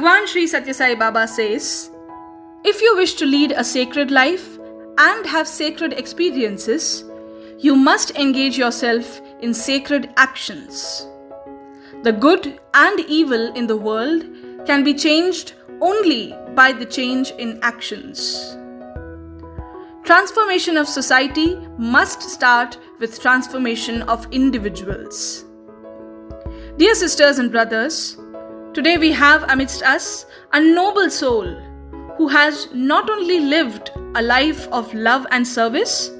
Bhagwan Sri Sathya Sai Baba says, if you wish to lead a sacred life and have sacred experiences, you must engage yourself in sacred actions. The good and evil in the world can be changed only by the change in actions. Transformation of society must start with transformation of individuals. Dear sisters and brothers, today we have amidst us a noble soul who has not only lived a life of love and service,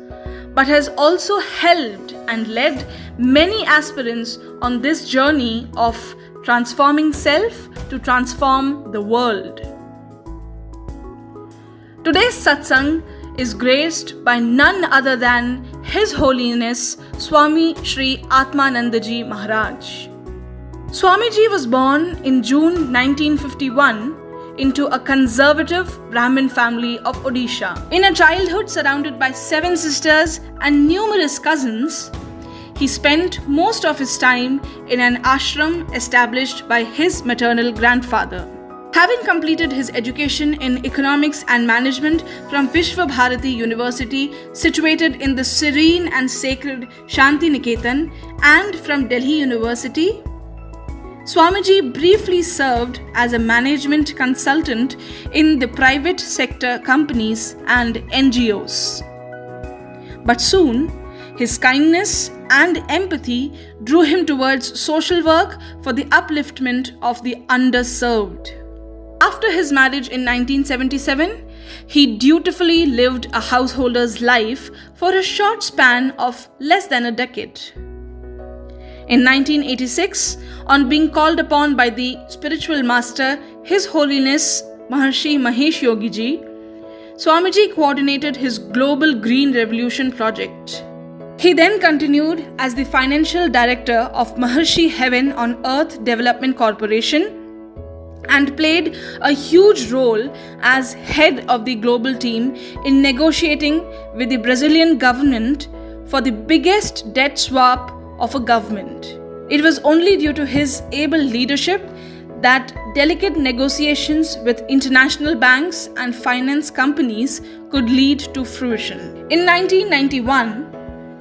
but has also helped and led many aspirants on this journey of transforming self to transform the world. Today's Satsang is graced by none other than His Holiness Swami Sri Atmanandaji Maharaj. Swamiji was born in June 1951 into a conservative Brahmin family of Odisha. In a childhood surrounded by 7 sisters and numerous cousins, he spent most of his time in an ashram established by his maternal grandfather. Having completed his education in economics and management from Vishwa Bharati University situated in the serene and sacred Shanti Niketan and from Delhi University, Swamiji briefly served as a management consultant in the private sector companies and NGOs. But soon, his kindness and empathy drew him towards social work for the upliftment of the underserved. After his marriage in 1977, he dutifully lived a householder's life for a short span of less than a decade. In 1986, on being called upon by the spiritual master, His Holiness Maharishi Movement, Swamiji coordinated his Global Green Revolution project. He then continued as the financial director of Maharishi Heaven on Earth Development Corporation and played a huge role as head of the global team in negotiating with the Brazilian government for the biggest debt swap of a government. It was only due to his able leadership that delicate negotiations with international banks and finance companies could lead to fruition. In 1991,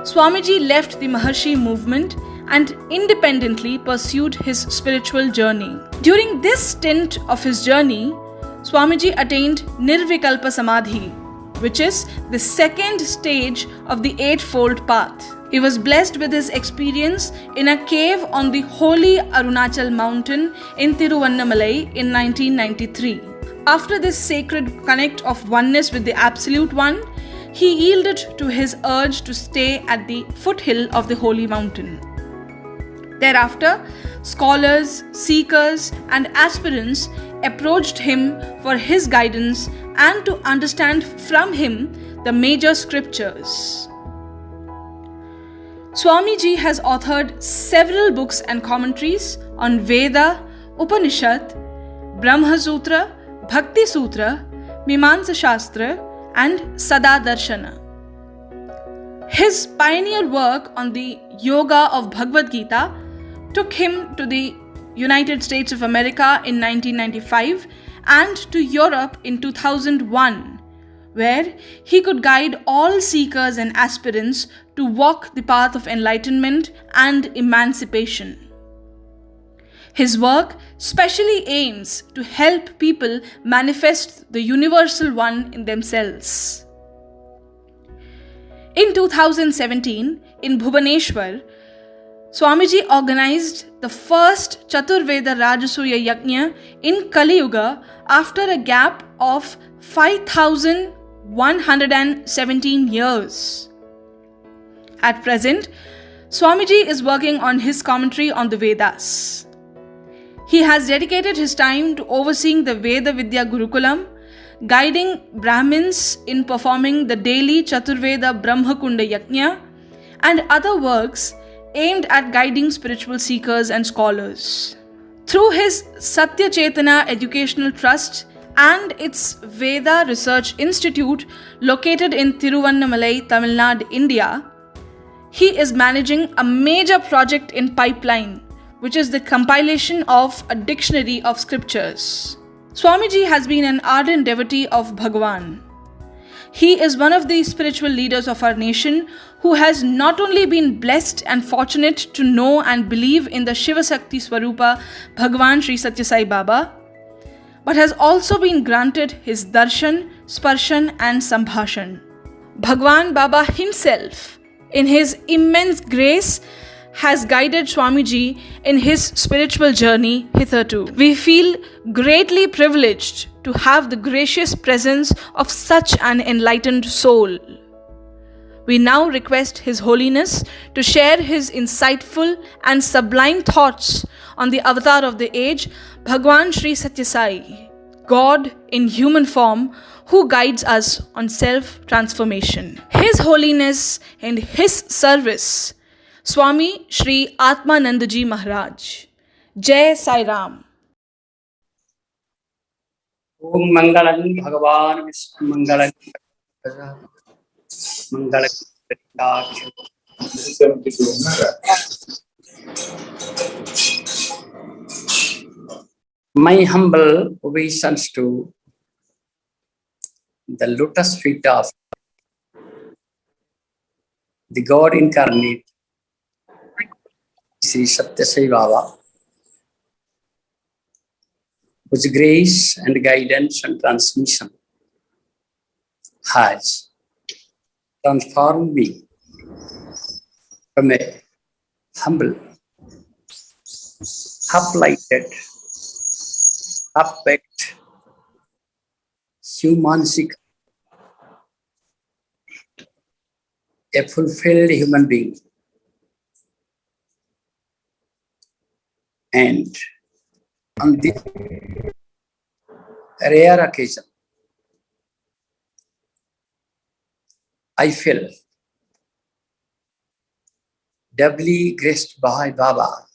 Swamiji left the Maharishi Movement and independently pursued his spiritual journey. During this stint of his journey, Swamiji attained Nirvikalpa Samadhi, which is the second stage of the Eightfold Path. He was blessed with his experience in a cave on the holy Arunachala mountain in Tiruvannamalai in 1993. After this sacred connect of oneness with the Absolute One, he yielded to his urge to stay at the foothill of the holy mountain. Thereafter, scholars, seekers, and aspirants approached him for his guidance and to understand from him the major scriptures. Swamiji has authored several books and commentaries on Veda, Upanishad, Brahma Sutra, Bhakti Sutra, Mimamsa Shastra, and Sada Darshana. His pioneer work on the Yoga of Bhagavad Gita took him to the United States of America in 1995 and to Europe in 2001, where he could guide all seekers and aspirants to walk the path of enlightenment and emancipation. His work specially aims to help people manifest the Universal One in themselves. In 2017, in Bhubaneswar, Swamiji organized the first Chaturveda Rajasuya Yajna in Kali Yuga after a gap of 5,117 years. At present, Swamiji is working on his commentary on the Vedas. He has dedicated his time to overseeing the Veda Vidya Gurukulam, guiding Brahmins in performing the daily Chaturveda Brahmakunda Yajna, and other works aimed at guiding spiritual seekers and scholars. Through his Satyachetana Educational Trust and its Veda Research Institute located in Tiruvannamalai, Tamil Nadu, India, he is managing a major project in pipeline, which is the compilation of a dictionary of scriptures. Swamiji has been an ardent devotee of Bhagavan. He is one of the spiritual leaders of our nation who has not only been blessed and fortunate to know and believe in the Shiva Shakti Swarupa Bhagavan Sri Satya Sai Baba, but has also been granted his darshan, sparshan and sambhashan. Bhagwan Baba himself, in his immense grace, has guided Swamiji in his spiritual journey hitherto. We feel greatly privileged to have the gracious presence of such an enlightened soul. We now request His Holiness to share his insightful and sublime thoughts on the avatar of the age, Bhagwan Sri Satya Sai, God in human form, who guides us on self-transformation. His Holiness and His service, Swami Shri Atmanandaji Maharaj. Jai Sai Ram. Om Mangalam Bhagavan Vishnu Mangalam Mangalam. My humble obeisance to the lotus feet of the God incarnate, Sri Satya Sai Baba, whose grace and guidance and transmission has transformed me from a humble, half-lighted, half-baked human seeker, a fulfilled human being. And on this rare occasion, I feel doubly graced by Baba.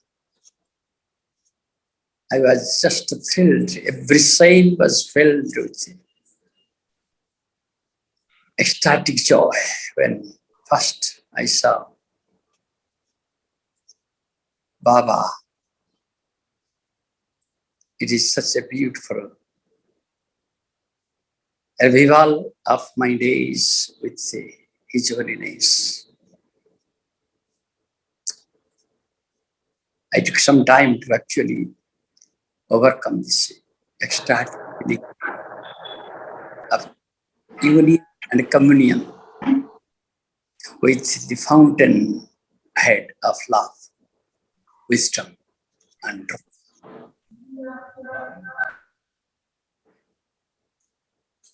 I was just thrilled. Every cell was filled with ecstatic joy when first I saw Baba. It is such a beautiful revival of my days with His Holiness. I took some time to actually overcome this ecstatic feeling of union and communion with the fountain head of love, wisdom, and truth.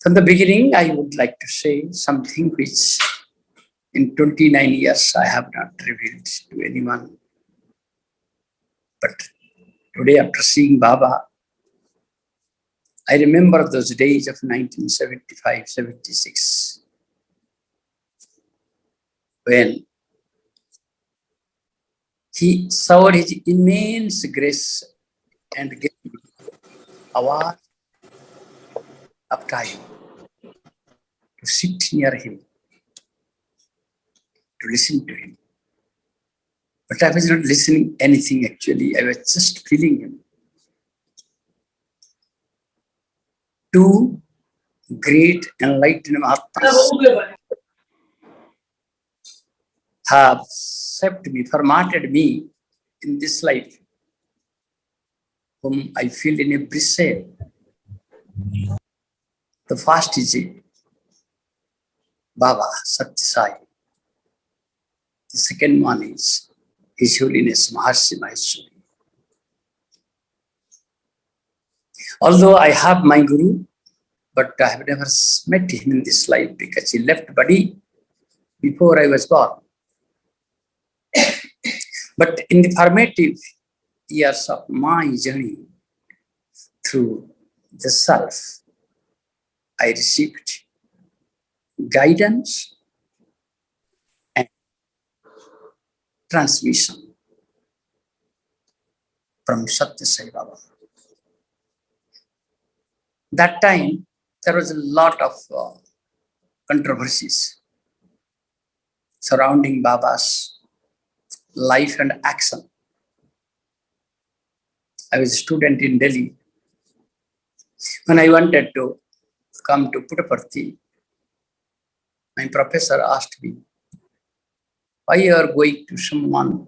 From the beginning, I would like to say something which in 29 years I have not revealed to anyone. But today, after seeing Baba, I remember those days of 1975-76, when he showered his immense grace and gave me hours of time to sit near him, to listen to him. But I was not listening anything actually, I was just feeling him. Two great enlightened masters have shaped me, formatted me in this life, whom I feel in every cell. The first is Baba Satya Sai. The second one is His Holiness Maharishi Movement. Although I have my Guru, but I have never met him in this life because he left body before I was born. But in the formative years of my journey through the self, I received guidance and transmission from Satya Sai Baba. That time, there was a lot of controversies surrounding Baba's life and action. I was a student in Delhi, When I wanted to come to Puttaparthi, my professor asked me, why you are going to someone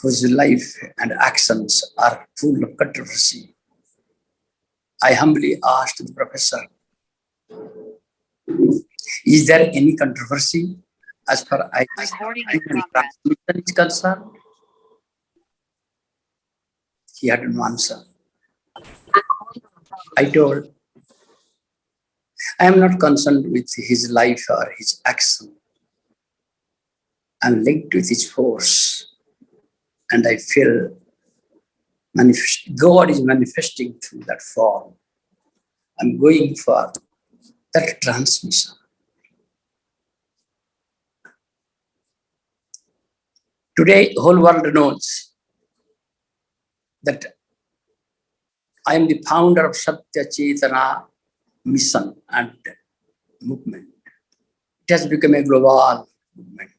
whose life and actions are full of controversy? I humbly asked the professor, is there any controversy as far as transmission is concerned? He had no answer. I told, I am not concerned with his life or his action. I am linked with his force. And I feel God is manifesting through that form. I'm going for that transmission. Today, whole world knows that I am the founder of Satyachetana mission and movement. It has become a global movement.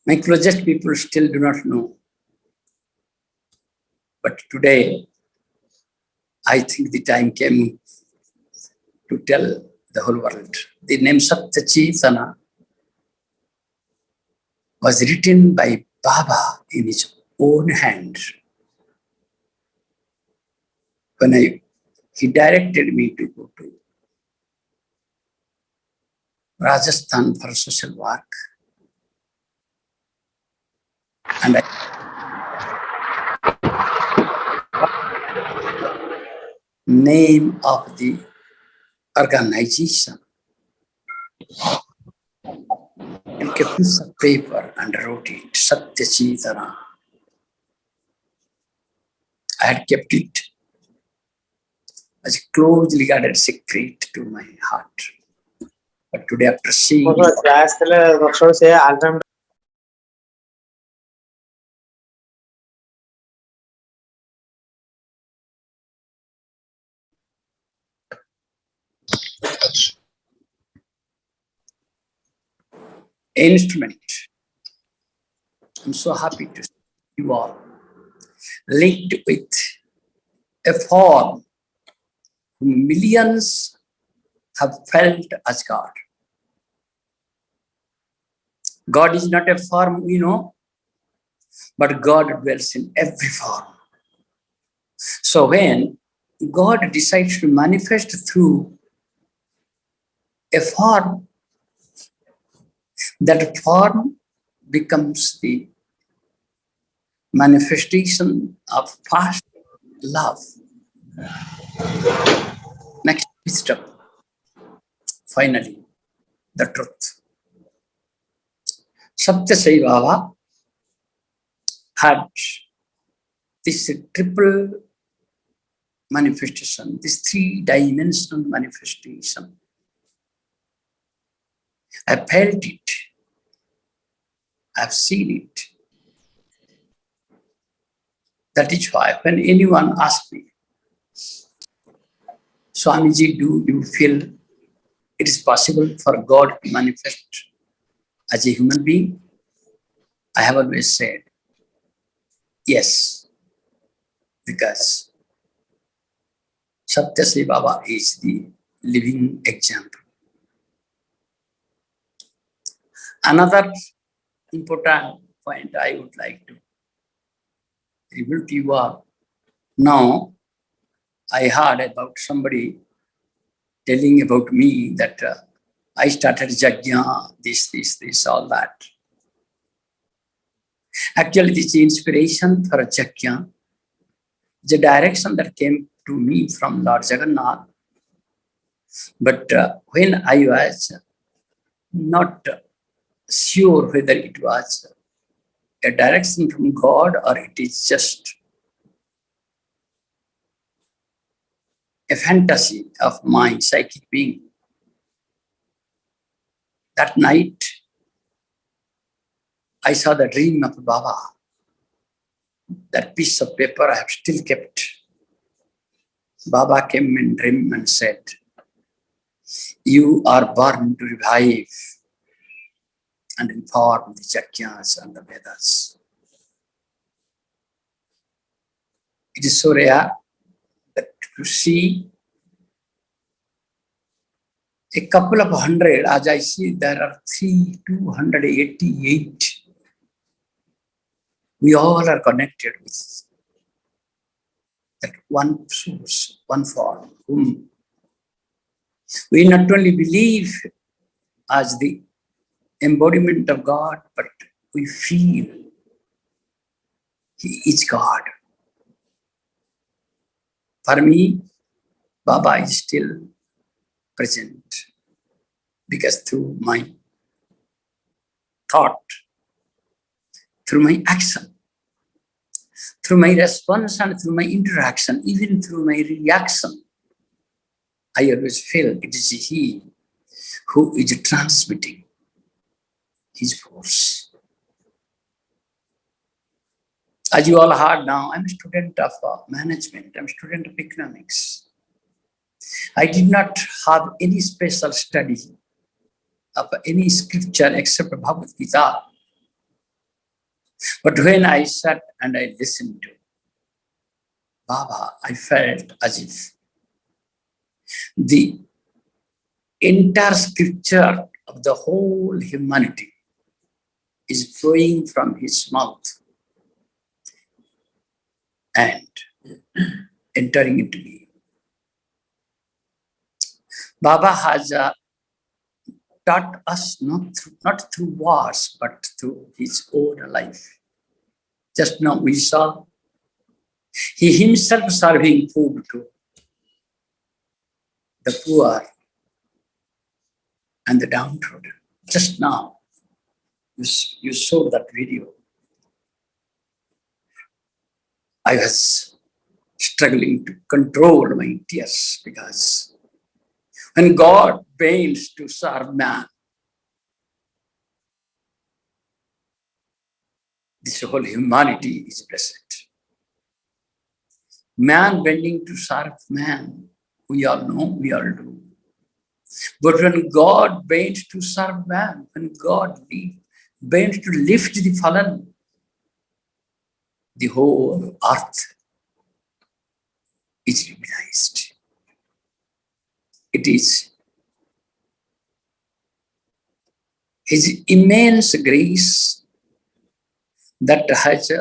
My closest people still do not know. But today, I think the time came to tell the whole world. The name Satyachetana was written by Baba in his own hand. When he directed me to go to Rajasthan for social work, and name of the organization and kept a piece of paper and wrote it, Satyachetana. I had kept it as a closely guarded secret to my heart. But today, after seeing instrument, I'm so happy to see you all linked with a form whom millions have felt as God. God is not a form we know, but God dwells in every form. So when God decides to manifest through a form, that form becomes the manifestation of past love. Next wisdom. Finally, the truth. Satya Sai Baba had this triple manifestation, this three-dimensional manifestation. I felt it. I've seen it. That is why when anyone asks me, Swamiji, do you feel it is possible for God to manifest as a human being? I have always said, yes, because Satya Sai Baba is the living example. Another important point I would like to reveal to you all. Now, I heard about somebody telling about me that I started Jagya, this, all that. Actually, this inspiration for a Jagya, the direction that came to me from Lord Jagannath. But when I was not sure whether it was a direction from God or it is just a fantasy of my psychic being. That night, I saw the dream of Baba. That piece of paper I have still kept. Baba came in dream and said, you are born to revive and inform the Jagyas and the Vedas. It is so rare that to see a couple of hundred, as I see, there are 288. We all are connected with that one source, one form, whom we not only believe as the embodiment of God, but we feel He is God. For me, Baba is still present because through my thought, through my action, through my response and through my interaction, even through my reaction, I always feel it is He who is transmitting His force. As you all heard now, I'm a student of management, I'm a student of economics. I did not have any special study of any scripture except Bhagavad Gita. But when I sat and I listened to Baba, I felt as if the entire scripture of the whole humanity is flowing from his mouth and entering into me. Baba has taught us not through words, but through his own life. Just now we saw he himself serving food to the poor and the downtrodden. Just now, you saw that video. I was struggling to control my tears because when God bends to serve man, this whole humanity is blessed. Man bending to serve man, we all know, we all do. But when God bends to serve man, when God bends to lift the fallen, the whole earth is realized. It is his immense grace that has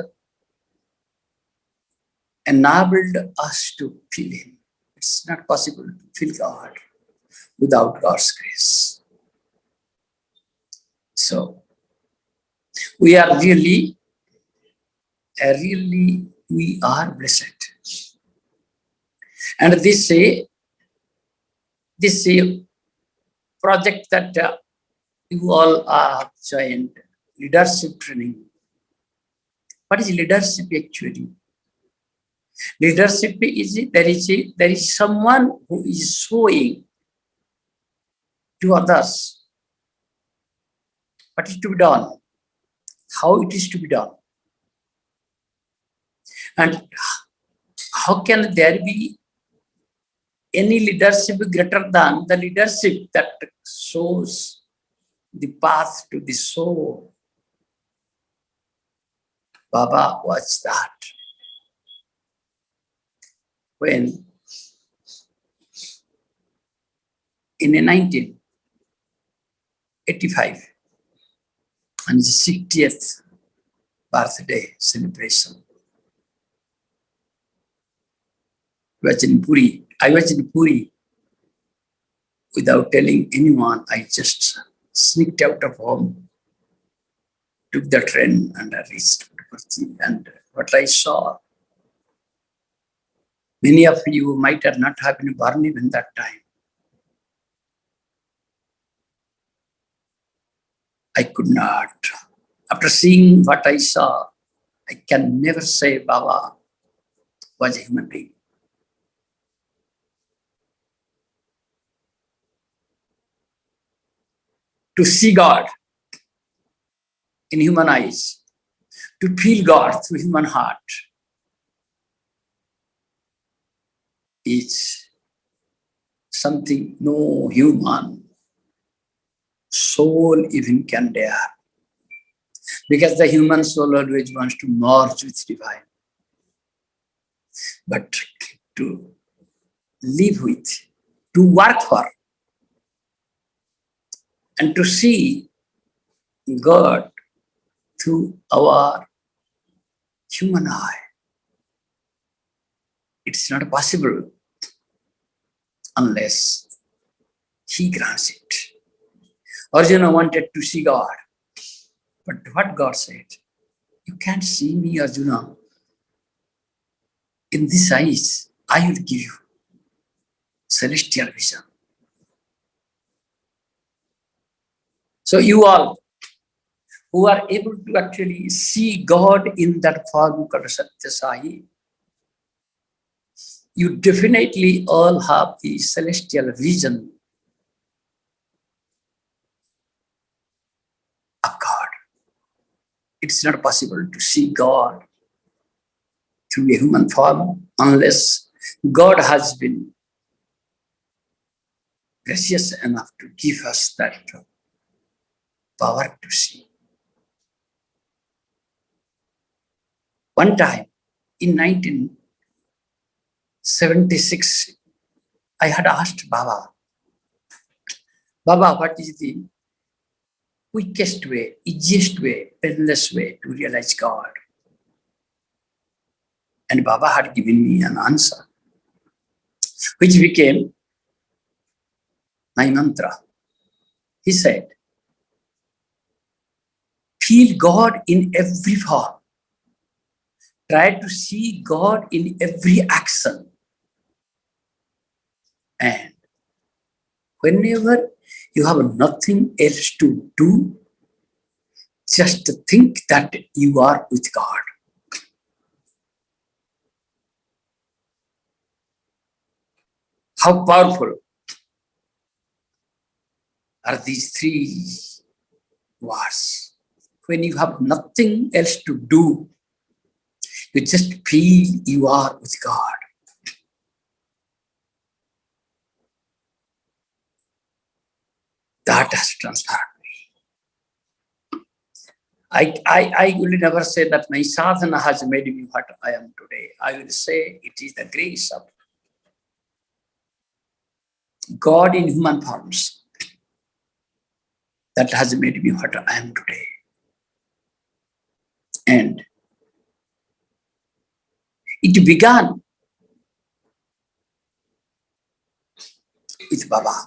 enabled us to feel him. It's not possible to feel God without God's grace. So, we are really, we are blessed. And this project that you all are joined, leadership training. What is leadership actually? Leadership is there is someone who is showing to others what is to be done, how it is to be done. And how can there be any leadership greater than the leadership that shows the path to the soul? Baba was that. When in a 1985, on the 60th birthday celebration, I was in Puri. Without telling anyone, I just sneaked out of home, took the train and I reached Puri. And what I saw, many of you might have not have been born even that time. I could not. After seeing what I saw, I can never say Baba was a human being. To see God in human eyes, to feel God through human heart is something no human soul even can dare. Because the human soul always wants to merge with divine. but to live with, to work for, and to see God through our human eye. It's not possible unless He grants it. Arjuna wanted to see God, but what God said, you can't see me, Arjuna. In this eyes, I will give you celestial vision. So you all who are able to actually see God in that form called Satya Sai, you definitely all have the celestial vision of God. It's not possible to see God through a human form unless God has been gracious enough to give us that power to see. One time in 1976, I had asked Baba, what is the quickest way, easiest way, painless way to realize God? And Baba had given me an answer, which became my mantra. He said, feel God in every form. Try to see God in every action. And whenever you have nothing else to do, just think that you are with God. How powerful are these three words? When you have nothing else to do, you just feel you are with God. That has transformed me. I will never say that my sadhana has made me what I am today. I will say it is the grace of God in human forms that has made me what I am today. And it began with Baba.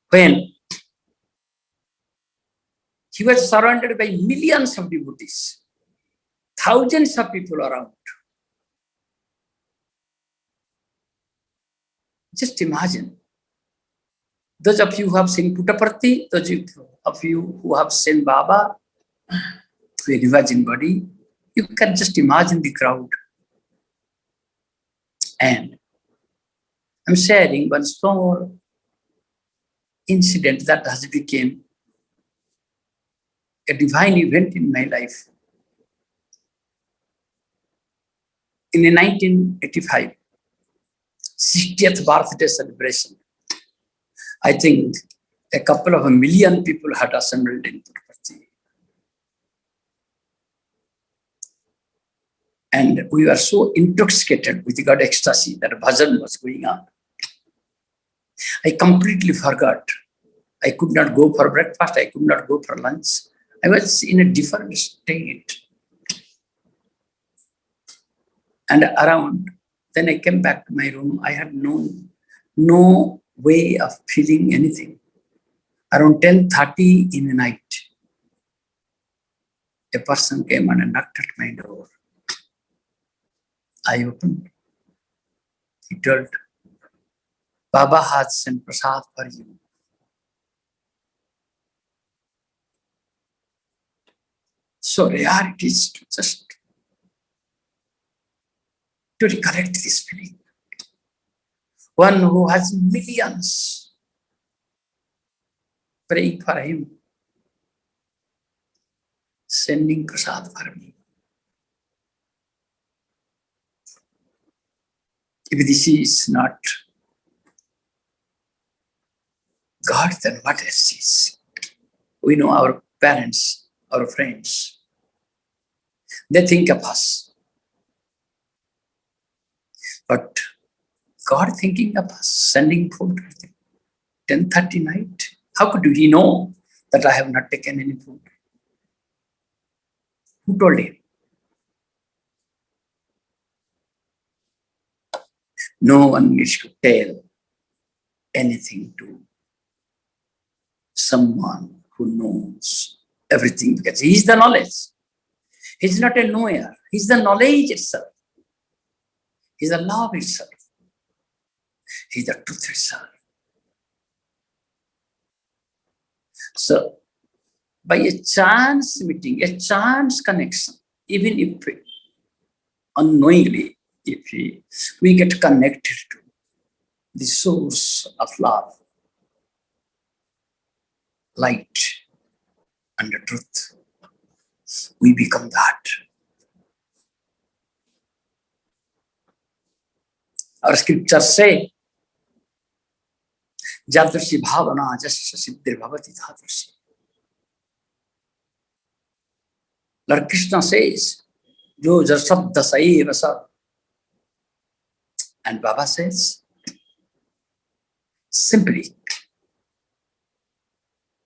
When he was surrounded by millions of devotees, thousands of people around. Just imagine. Those of you who have seen Puttaparthi, those of you who have seen Baba, to a virgin body, you can just imagine the crowd. And I'm sharing one small incident that has become a divine event in my life. In a 1985, 60th birthday celebration, I think a couple of million people had assembled in Puttaparthi. And we were so intoxicated with God ecstasy that bhajan was going on. I completely forgot. I could not go for breakfast. I could not go for lunch. I was in a different state. And around, then I came back to my room. I had no way of feeling anything. Around 10:30 in the night, a person came and knocked at my door. I opened. He told, Baba has sent prasad for you. So rare it is to just to recollect this feeling. One who has millions praying for him, sending prasad for me. If this is not God, then what else is? We know our parents, our friends, They think of us. But God thinking of us, sending food to them. 10:30 night. How could he know that I have not taken any food? Who told him? No one needs to tell anything to someone who knows everything, because he is the knowledge. He's not a knower. He's the knowledge itself. He's the love itself. He's the truth itself. So, by a chance meeting, a chance connection, even if unknowingly, if we get connected to the source of love, light, and the truth, we become that. Our scriptures say, Jadrshi bhavana jasya siddhir bhavati dhadrshi. Lord Krishna says, Jo jasabda saiva sa. And Baba says, simply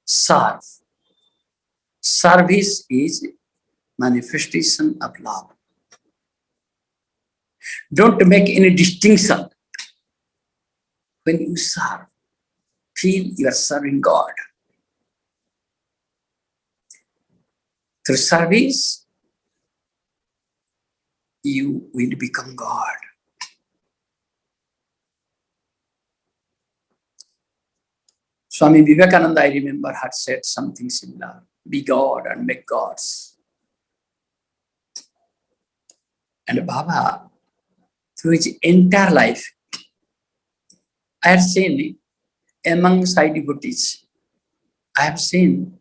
serve. Service is manifestation of love. Don't make any distinction. When you serve, feel you are serving God. Through service, you will become God. Swami Vivekananda, I remember, had said something similar. Be God and make gods. And Baba, through his entire life, I have seen among Sai devotees, I have seen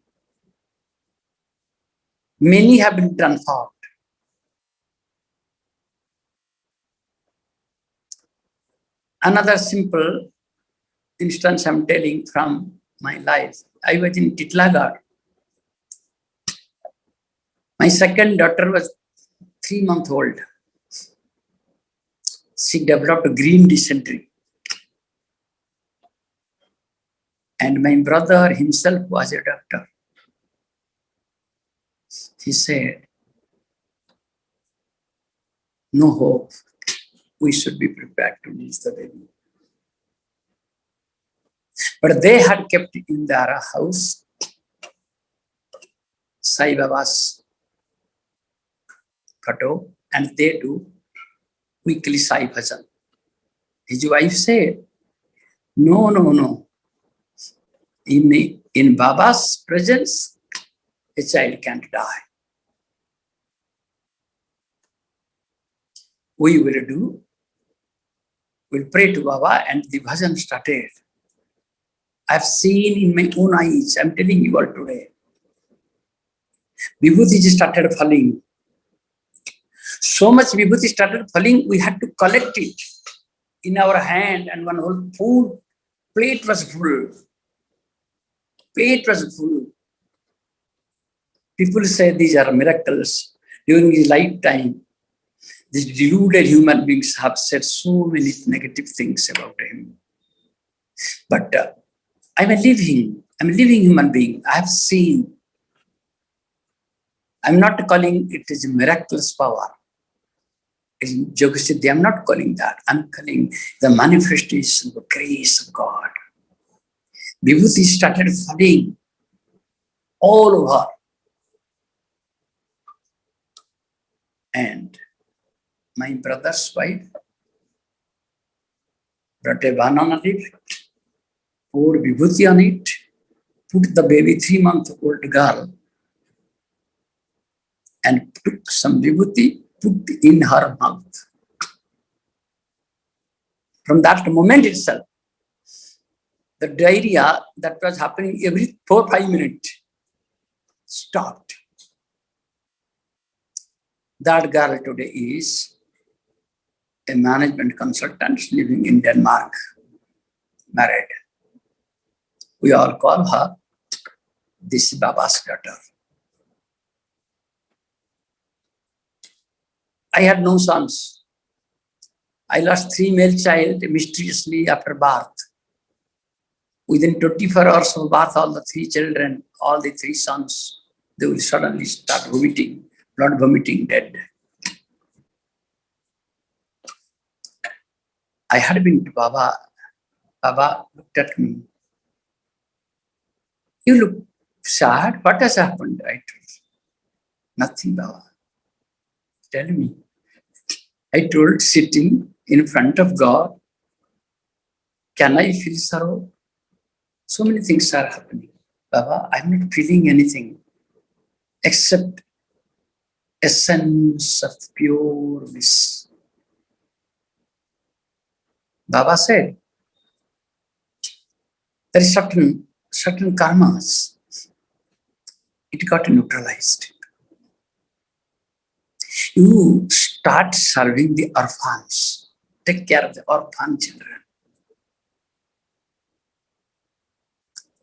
many have been transformed. Another simple instance I'm telling from my life. I was in Titlagarh. My second daughter was 3 months old. She developed green dysentery. And my brother himself was a doctor. He said, no hope. We should be prepared to lose the baby. But they had kept in their house Sai Baba's photo, and they do weekly Sai Bhajan. His wife said, no. In Baba's presence, a child can't die. We'll pray to Baba, and the bhajan started. I've seen in my own eyes, I'm telling you all today. Vibhuti started falling. So much Vibhuti started falling, we had to collect it in our hand, and one whole food plate was full. People say these are miracles. During his lifetime, these deluded human beings have said so many negative things about him. But I'm a living human being. I have seen. I'm not calling it as a miraculous power. In Yogasiddhi, I'm not calling that. I'm calling the manifestation of the grace of God. Vibhuti started falling all over. And my brother's wife brought a banana leaf, poured Vibhuti on it, put the baby 3-month-old girl, and took some Vibhuti, put in her mouth. From that moment itself, the diarrhea that was happening every 4-5 minutes stopped. That girl today is a management consultant living in Denmark, married. We all call her this Baba's daughter. I had no sons. I lost 3 male child mysteriously after birth. Within 24 hours of birth, all the 3 children, all the 3 sons, they will suddenly start vomiting, blood vomiting, dead. I had been to Baba. Baba looked at me. You look sad. What has happened? I told, nothing, Baba. Tell me. I told, sitting in front of God, can I feel sorrow? So many things are happening. Baba, I'm not feeling anything except a sense of pure bliss. Baba said, there is certain karmas. It got neutralized. You start serving the orphans. Take care of the orphan children.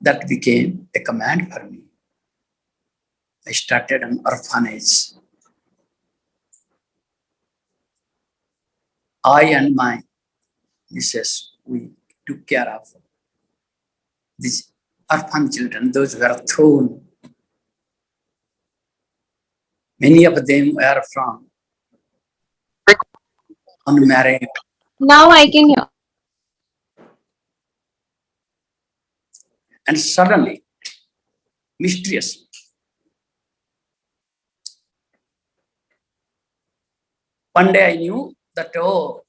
That became a command for me. I started an orphanage. I and my missus, we took care of these orphan children, those who were thrown. Many of them were from unmarried. Now I can hear. And suddenly, mysteriously, one day I knew that, oh,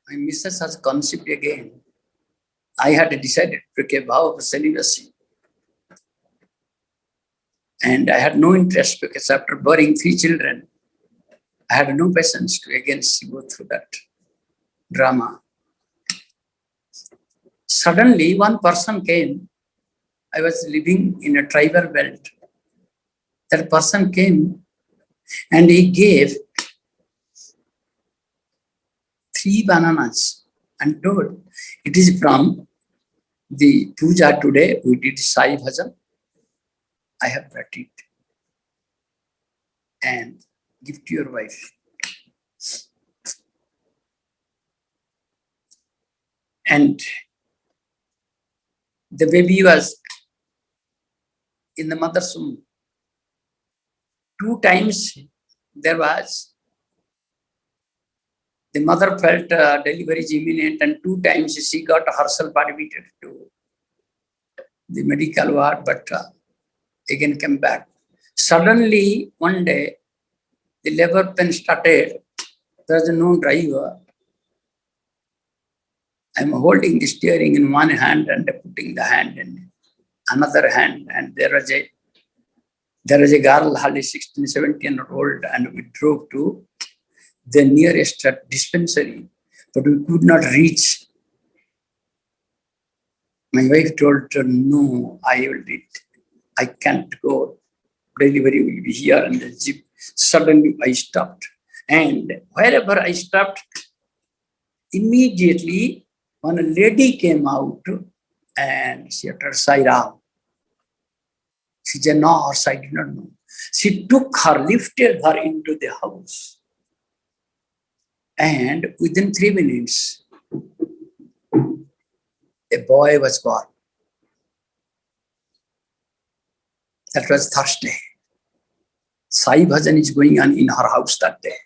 my missus has conceived again. I had decided to take a vow of celibacy. And I had no interest because after bearing 3 children, I had no patience to again go through that drama. Suddenly, one person came. I was living in a tribal belt. That person came and he gave 3 bananas and told, it is from the puja today. We did Sai Bhajan. I have brought it and give to your wife. And the baby was in the mother's womb. 2 times there was, the mother felt delivery is imminent, and 2 times she got herself admitted to the medical ward, but again came back. Suddenly, one day, the labor pain started. There was no driver. I'm holding the steering in one hand and putting the hand in another hand, and there was a girl, hardly 16, 17-year-old, and we drove to the nearest dispensary, but we could not reach. My wife told her, no, I can't go. Delivery will be here in the jeep. Suddenly I stopped. And wherever I stopped, immediately one lady came out and she uttered Sai Ram. She said, no, I did not know. She took her, lifted her into the house. And within 3 minutes, a boy was born. That was Thursday. Sai Bhajan is going on in her house that day.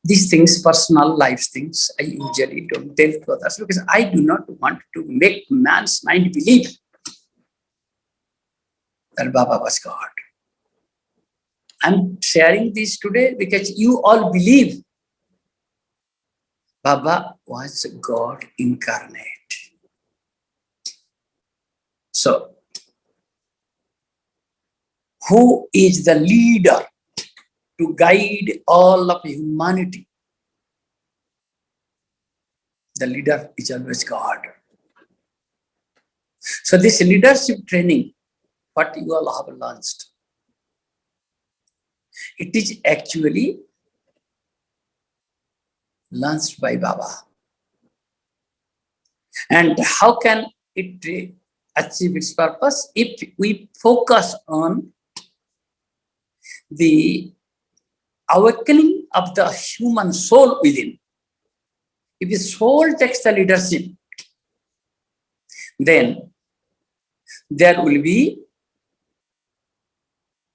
These things, personal life things, I usually don't tell to others because I do not want to make man's mind believe that Baba was God. I'm sharing this today because you all believe Baba was God incarnate. So, who is the leader to guide all of humanity? The leader is always God. So this leadership training, what you all have launched, it is actually launched by Baba. And how can it achieve its purpose? If we focus on the awakening of the human soul within. If the soul takes the leadership, then there will be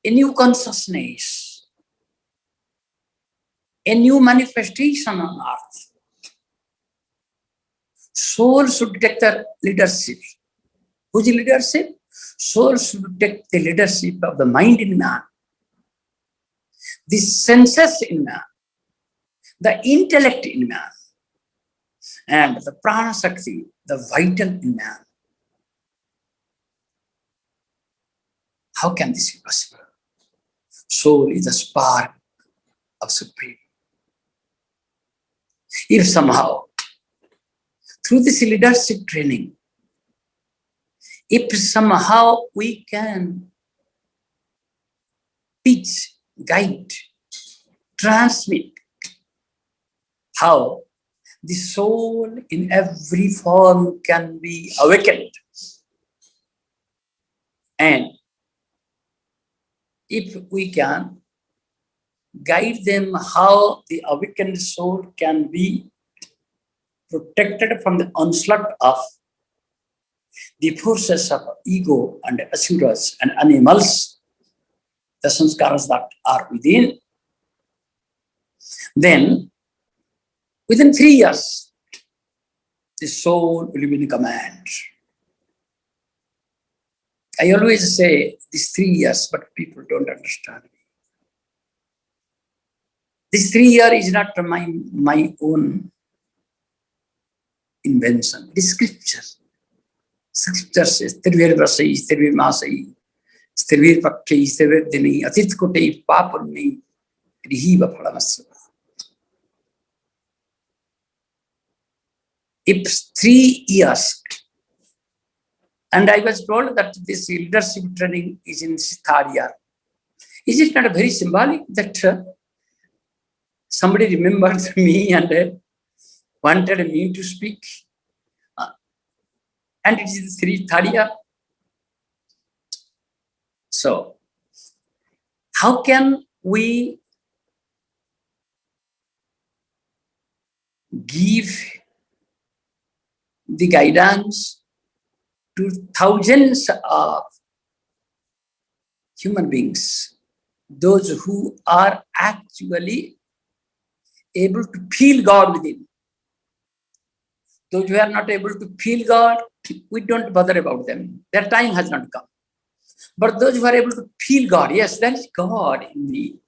a new consciousness, a new manifestation on earth. Soul should take the leadership. Whose leadership? Soul should take the leadership of the mind in man, the senses in man, the intellect in man, and the prana shakti, the vital in man. How can this be possible? Soul is the spark of Supreme. If somehow, through this leadership training, if somehow we can teach, guide, transmit how the soul in every form can be awakened, and if we can guide them how the awakened soul can be protected from the onslaught of the forces of ego and asuras and animals, the sanskaras that are within, then within 3 years, the soul will be in command. I always say these 3 years, but people don't understand me. This 3 years is not my own invention. It is scripture. Scripture says, Tirvir Rasai, Tirvir Masai, Tirvir Pakki, Tirvir Dini, Atit Kote, Papuni, Rihiva Palamasava. If 3 years, and I was told that this leadership training is in Sathya. Is it not very symbolic that somebody remembered me and wanted me to speak? And it is Sathya. So, how can we give the guidance to thousands of human beings, those who are actually able to feel God within? Those who are not able to feel God, we don't bother about them. Their time has not come. But those who are able to feel God, yes, there is God in me.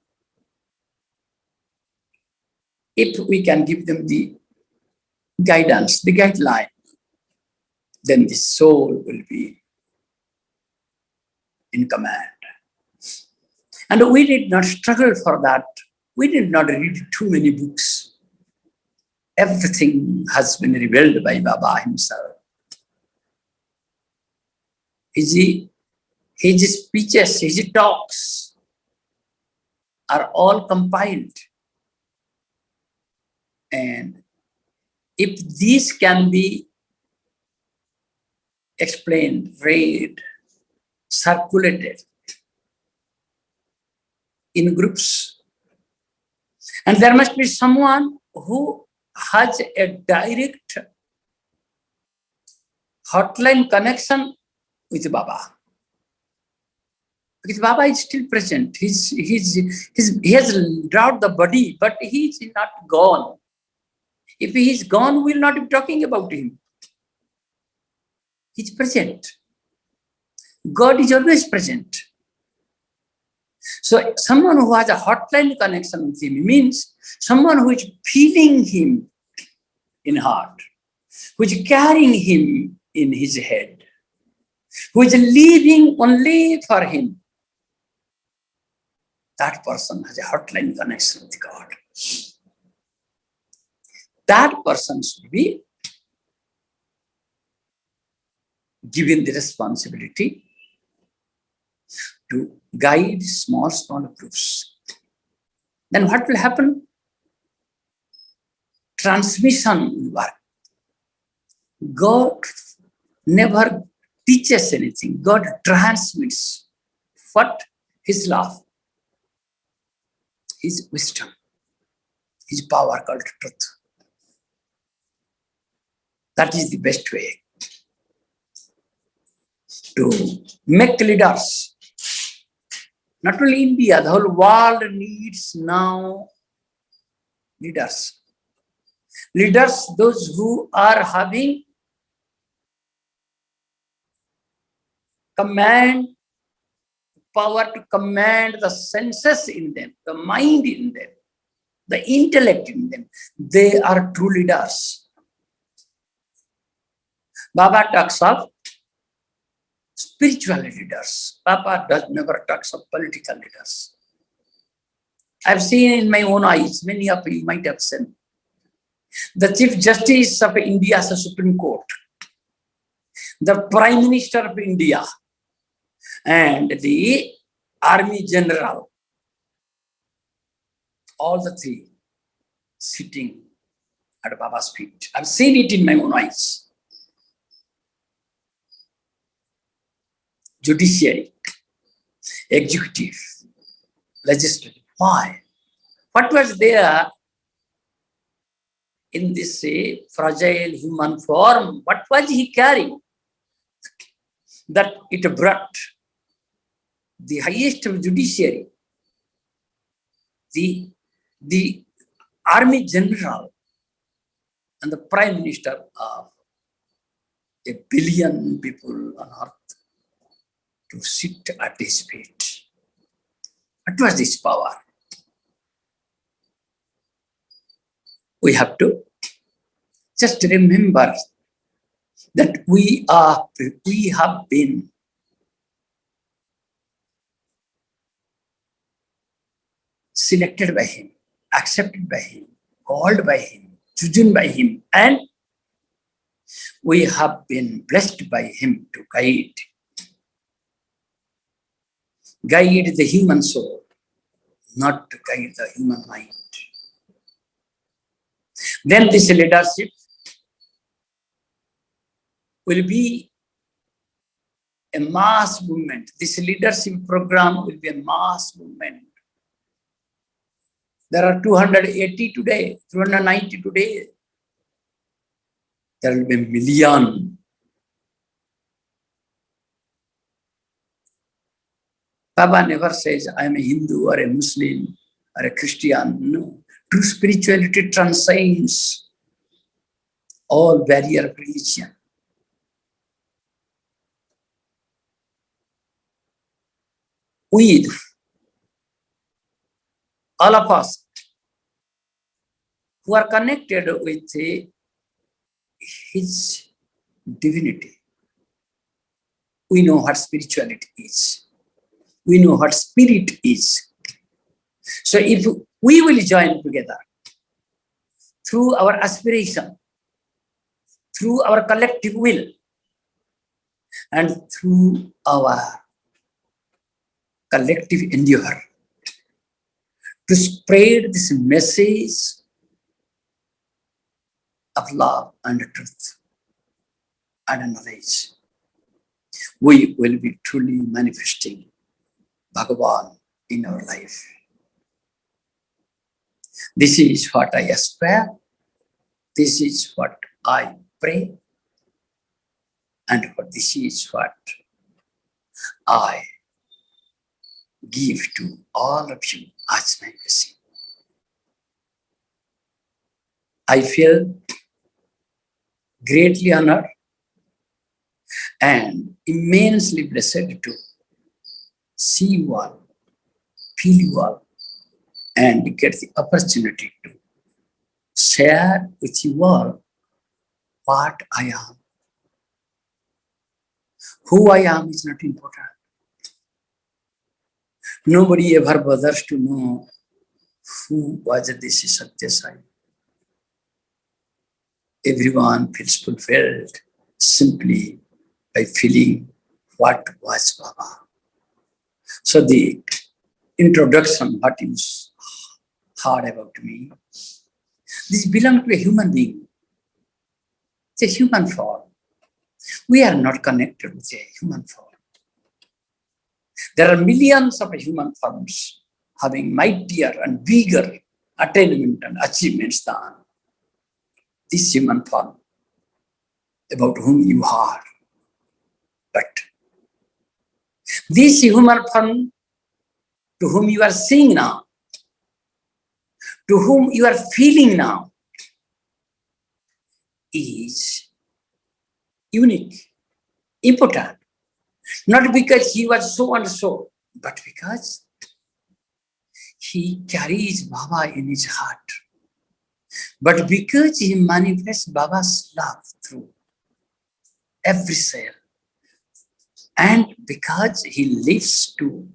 If we can give them the guidance, the guideline, then the soul will be in command. And we did not struggle for that. We did not read too many books. Everything has been revealed by Baba himself. His speeches, his talks are all compiled. And if these can be explained, read, circulated in groups, and there must be someone who has a direct hotline connection with Baba. Because Baba is still present. He has dropped the body, but he is not gone. If he is gone, we will not be talking about him. He is present. God is always present. So someone who has a hotline connection with him means someone who is feeling him in heart, who is carrying him in his head, who is living only for him. That person has a hotline connection with God. That person should be given the responsibility to guide small groups. Then what will happen? Transmission will work. God never teaches anything. God transmits what? His love. his wisdom, his power called truth. That is the best way to make leaders. Not only India, the whole world needs now leaders. Leaders, those who are having power to command the senses in them, the mind in them, the intellect in them. They are true leaders. Baba talks of spiritual leaders. Baba never talks of political leaders. I've seen in my own eyes, many of you might have seen, the Chief Justice of India's Supreme Court, the Prime Minister of India, and the Army General, all the three sitting at Baba's feet. I've seen it in my own eyes. Judiciary, executive, legislative. Why? What was there in this fragile human form? What was he carrying? That it brought the highest of judiciary, the Army General, and the Prime Minister of a billion people on earth to sit at his feet. What was this power? We have to just remember that we have been selected by him, accepted by him, called by him, chosen by him, and we have been blessed by him to guide the human soul, not to guide the human mind. Then this leadership will be a mass movement. This leadership program will be a mass movement. There are 280 today, 290 today. There will be a million. Baba never says, I am a Hindu or a Muslim or a Christian. No. True spirituality transcends all barrier of religion. We, all of us who are connected with his divinity, we know what spirituality is. We know what spirit is. So if we will join together through our aspiration, through our collective will, and through our collective endeavor to spread this message of love and truth and knowledge, we will be truly manifesting Bhagavan in our life. This is what I aspire. This is what I pray. And this is what I give to all of you as my blessing. I feel greatly honored and immensely blessed to see you all, feel you all, and get the opportunity to share with you all what I am. Who I am is not important. Nobody ever bothers to know who was this Satya Sai. Everyone feels fulfilled simply by feeling what was Baba. So the introduction, what is hard about me, this belongs to a human being. It's a human form. We are not connected with a human form. There are millions of human forms having mightier and bigger attainment and achievements than this human form about whom you are. But this human form to whom you are seeing now, to whom you are feeling now, is unique, important. Not because he was so and so, but because he carries Baba in his heart. But because he manifests Baba's love through every cell, and because he lives to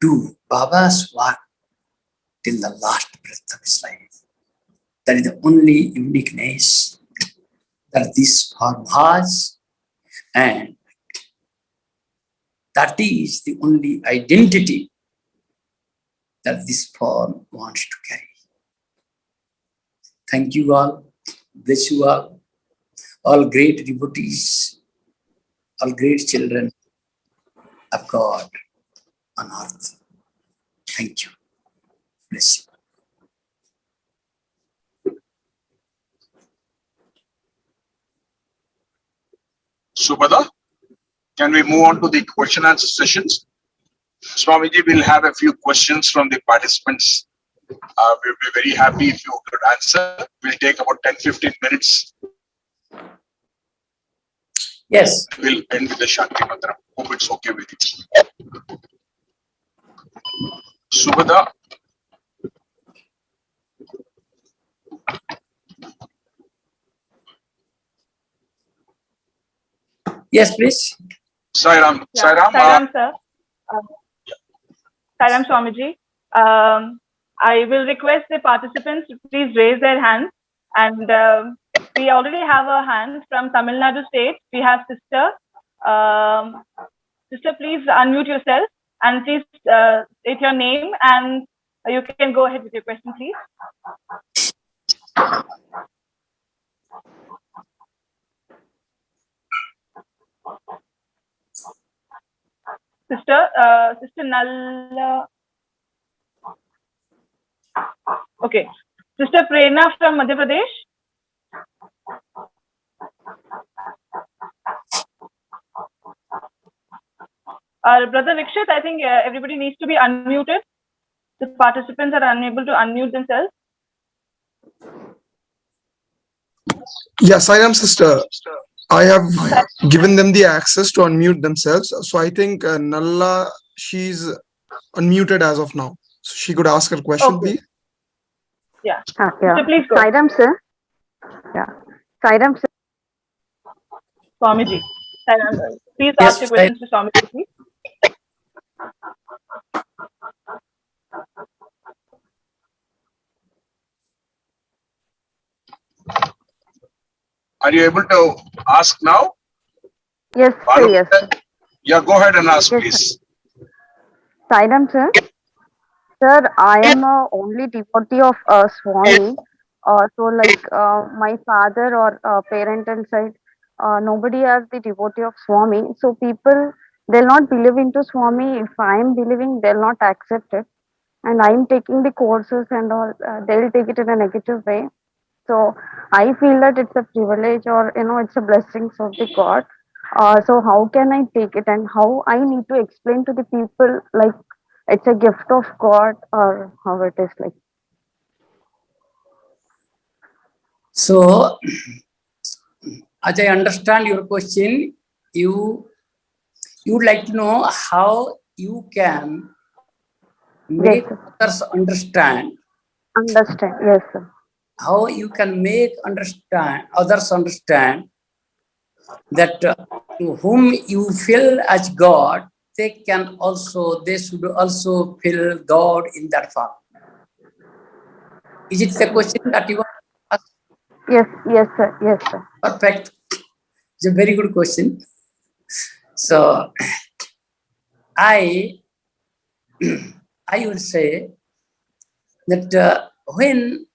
do Baba's work till the last breath of his life. That is the only uniqueness that this form has, and that is the only identity that this form wants to carry. Thank you all. Bless you all great devotees, all great children of God on earth. Thank you. Bless you. Subhada, can we move on to the question and answer sessions? Swamiji will have a few questions from the participants. We'll be very happy if you could answer. We'll take about 10-15 minutes. Yes. We'll end with the Shanti Mantra. Hope it's okay with you. Subhada. Yes, please. Sairam. Yeah. Sairam. Sairam, sir. Sairam Swamiji. I will request the participants to please raise their hands. And we already have a hand from Tamil Nadu state. We have sister. Sister, please unmute yourself and please state your name, and you can go ahead with your question, please. Sister Nalla. Okay. Sister Prerna from Madhya Pradesh. Brother Vikshit, I think everybody needs to be unmuted. The participants are unable to unmute themselves. Yes, I am, sister. I have given them the access to unmute themselves. So I think Nalla, she's unmuted as of now. So she could ask her question, Okay. please. Yeah. Yeah. So please go. Sairam, sir. Yeah. Sairam, sir. Swamiji. Please Yes, ask your questions to Swamiji, please. Are you able to ask now? Yes, sir. Yes. Yeah, go ahead and ask, Yes, please. Sairam, sir. Sir, I am a only devotee of Swami. So, like my father or parental side, nobody has the devotee of Swami. So, people they'll not believe into Swami. If I am believing, they'll not accept it. And I'm taking the courses and all. They'll take it in a negative way. So I feel that it's a privilege, or it's a blessing of the God. So how can I take it, and how I need to explain to the people like it's a gift of God, or how it is like? So, as I understand your question, you would like to know how you can make Yes, sir. others understand. Understand? Yes, sir. How you can make others understand that to whom you feel as God, they should also feel God in that form. Is it the question that you want to ask? Yes, sir. Yes, sir. Perfect. It's a very good question. So I would say that when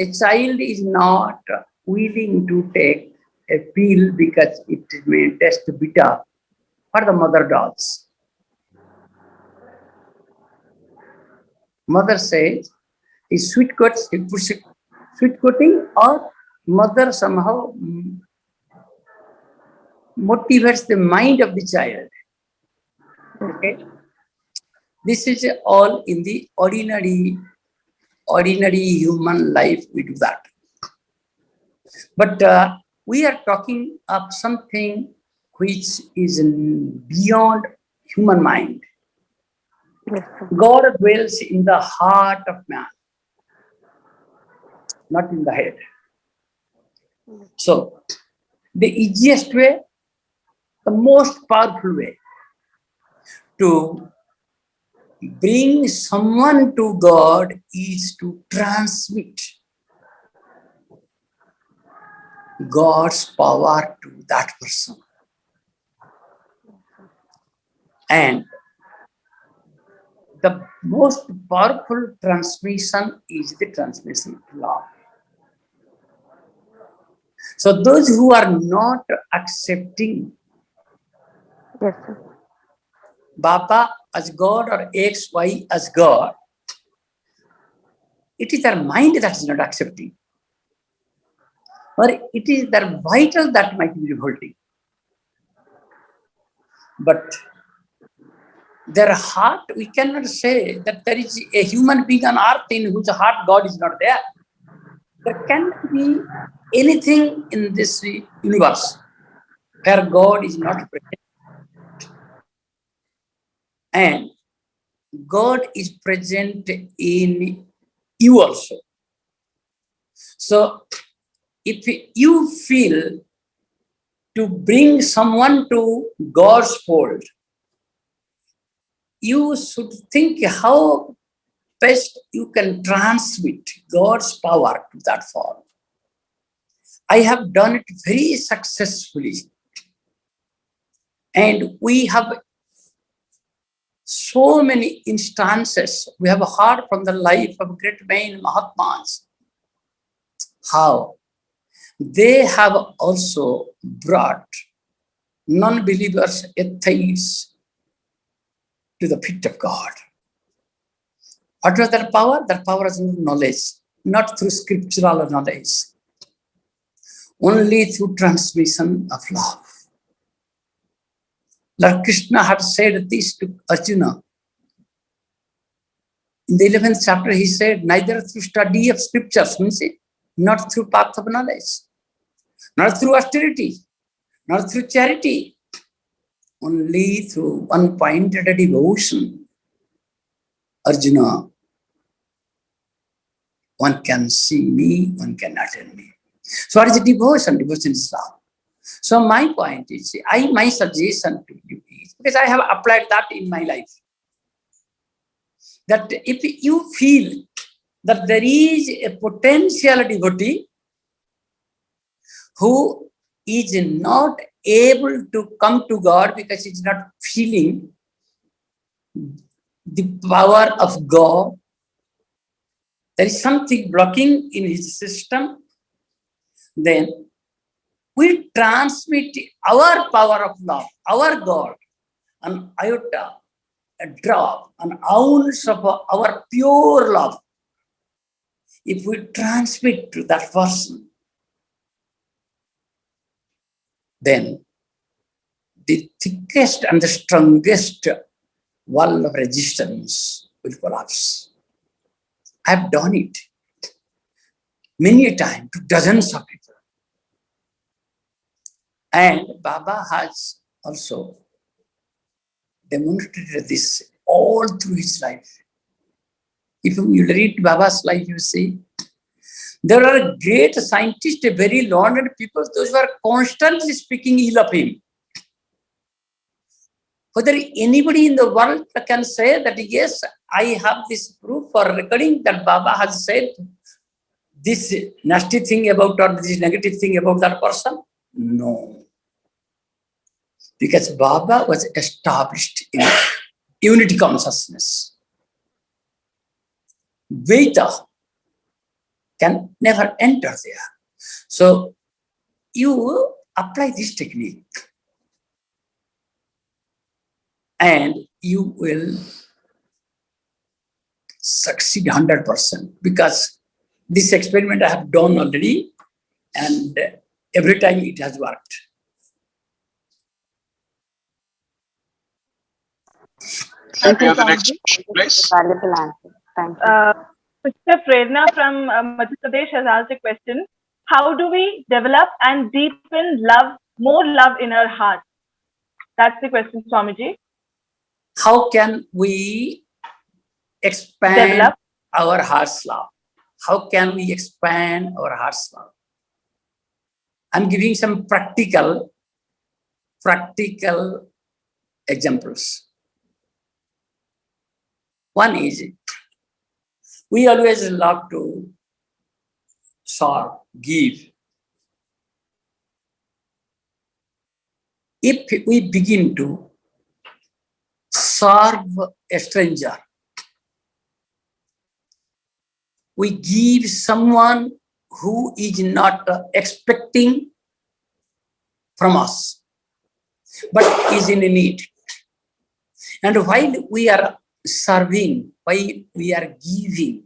a child is not willing to take a pill because it may taste bitter, what the mother does? Mother says, is sweet coating, or mother somehow motivates the mind of the child. Okay, this is all in the ordinary human life. We do that, but we are talking of something which is beyond human mind. God dwells in the heart of man, not in the head. So, the easiest way, the most powerful way to bring someone to God is to transmit God's power to that person. And the most powerful transmission is the transmission of love. So those who are not accepting Baba as God or X, Y as God, it is their mind that is not accepting. Or it is their vital that might be revolting. But their heart, we cannot say that there is a human being on earth in whose heart God is not there. There cannot be anything in this universe where God is not present. And God is present in you also. So if you feel to bring someone to God's fold, you should think how best you can transmit God's power to that form. I have done it very successfully. And we have so many instances. We have heard from the life of great men, Mahatmas, how they have also brought non-believers, atheists, to the feet of God. What was their power? Their power is knowledge, not through scriptural knowledge, only through transmission of love. Lord Krishna had said this to Arjuna. In the 11th chapter, he said, neither through study of scriptures, means it, not through path of knowledge, not through austerity, not through charity, only through one-pointed devotion. Arjuna, one can see me, one cannot tell me. So what is devotion? Devotion is love. So my point is, my suggestion to you is, because I have applied that in my life, that if you feel that there is a potential devotee who is not able to come to God because he's not feeling the power of God, there is something blocking in his system, then we transmit our power of love, our God, an iota, a drop, an ounce of our pure love. If we transmit to that person, then the thickest and the strongest wall of resistance will collapse. I have done it many a time to dozens of people. And Baba has also demonstrated this all through his life. If you read Baba's life, you see, there are great scientists, very learned people, those who are constantly speaking ill of him. Whether anybody in the world can say that, yes, I have this proof for recording that Baba has said this nasty thing about or this negative thing about that person? No. Because Baba was established in unity consciousness. Veda can never enter there. So you apply this technique and you will succeed 100%, because this experiment I have done already, and every time it has worked. Can we have the next question, please? Valuable answer. Thank you. Sister Prerna from Madhya Pradesh has asked a question. How do we develop and deepen love, more love in our heart? That's the question, Swamiji. How can we expand Develop. our heart's love? How can we expand our heart's love? I'm giving some practical examples. One is, we always love to serve, give. If we begin to serve a stranger, we give someone who is not expecting from us, but is in need. And while we are serving, while we are giving,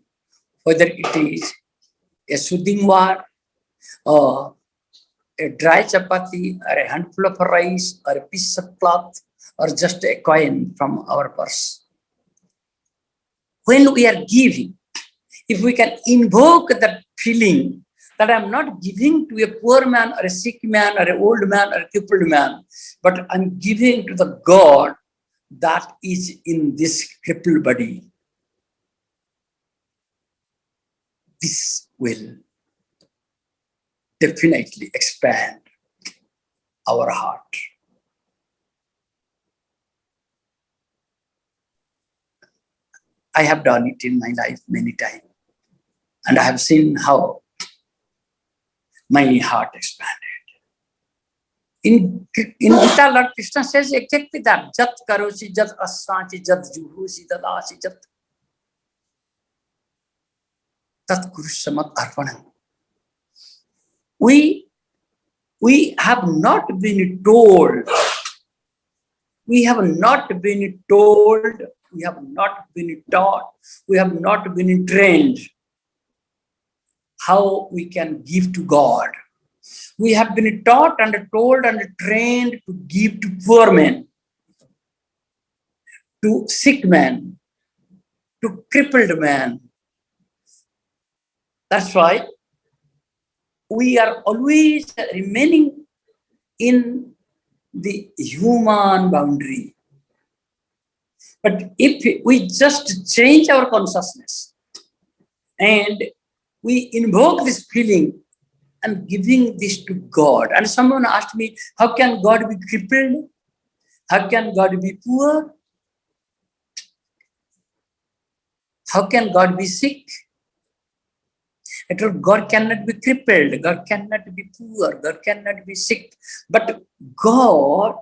whether it is a soothing word, or a dry chapati, or a handful of rice, or a piece of cloth, or just a coin from our purse. When we are giving, if we can invoke that feeling that I'm not giving to a poor man, or a sick man, or an old man, or a crippled man, but I'm giving to the God that is in this crippled body, this will definitely expand our heart. I have done it in my life many times, and I have seen how my heart expanded. In Gita, Lord Krishna says exactly that. Jat karosi, jat asanchi, jat juhusi, dadasi, jat tat kurusamat arpanam. We have not been told, we have not been told, we have not been taught, we have not been trained how we can give to God. We have been taught and told and trained to give to poor men, to sick men, to crippled men. That's why we are always remaining in the human boundary. But if we just change our consciousness and we invoke this feeling and giving this to God. And someone asked me, how can God be crippled? How can God be poor? How can God be sick? I told God cannot be crippled, God cannot be poor, God cannot be sick. But God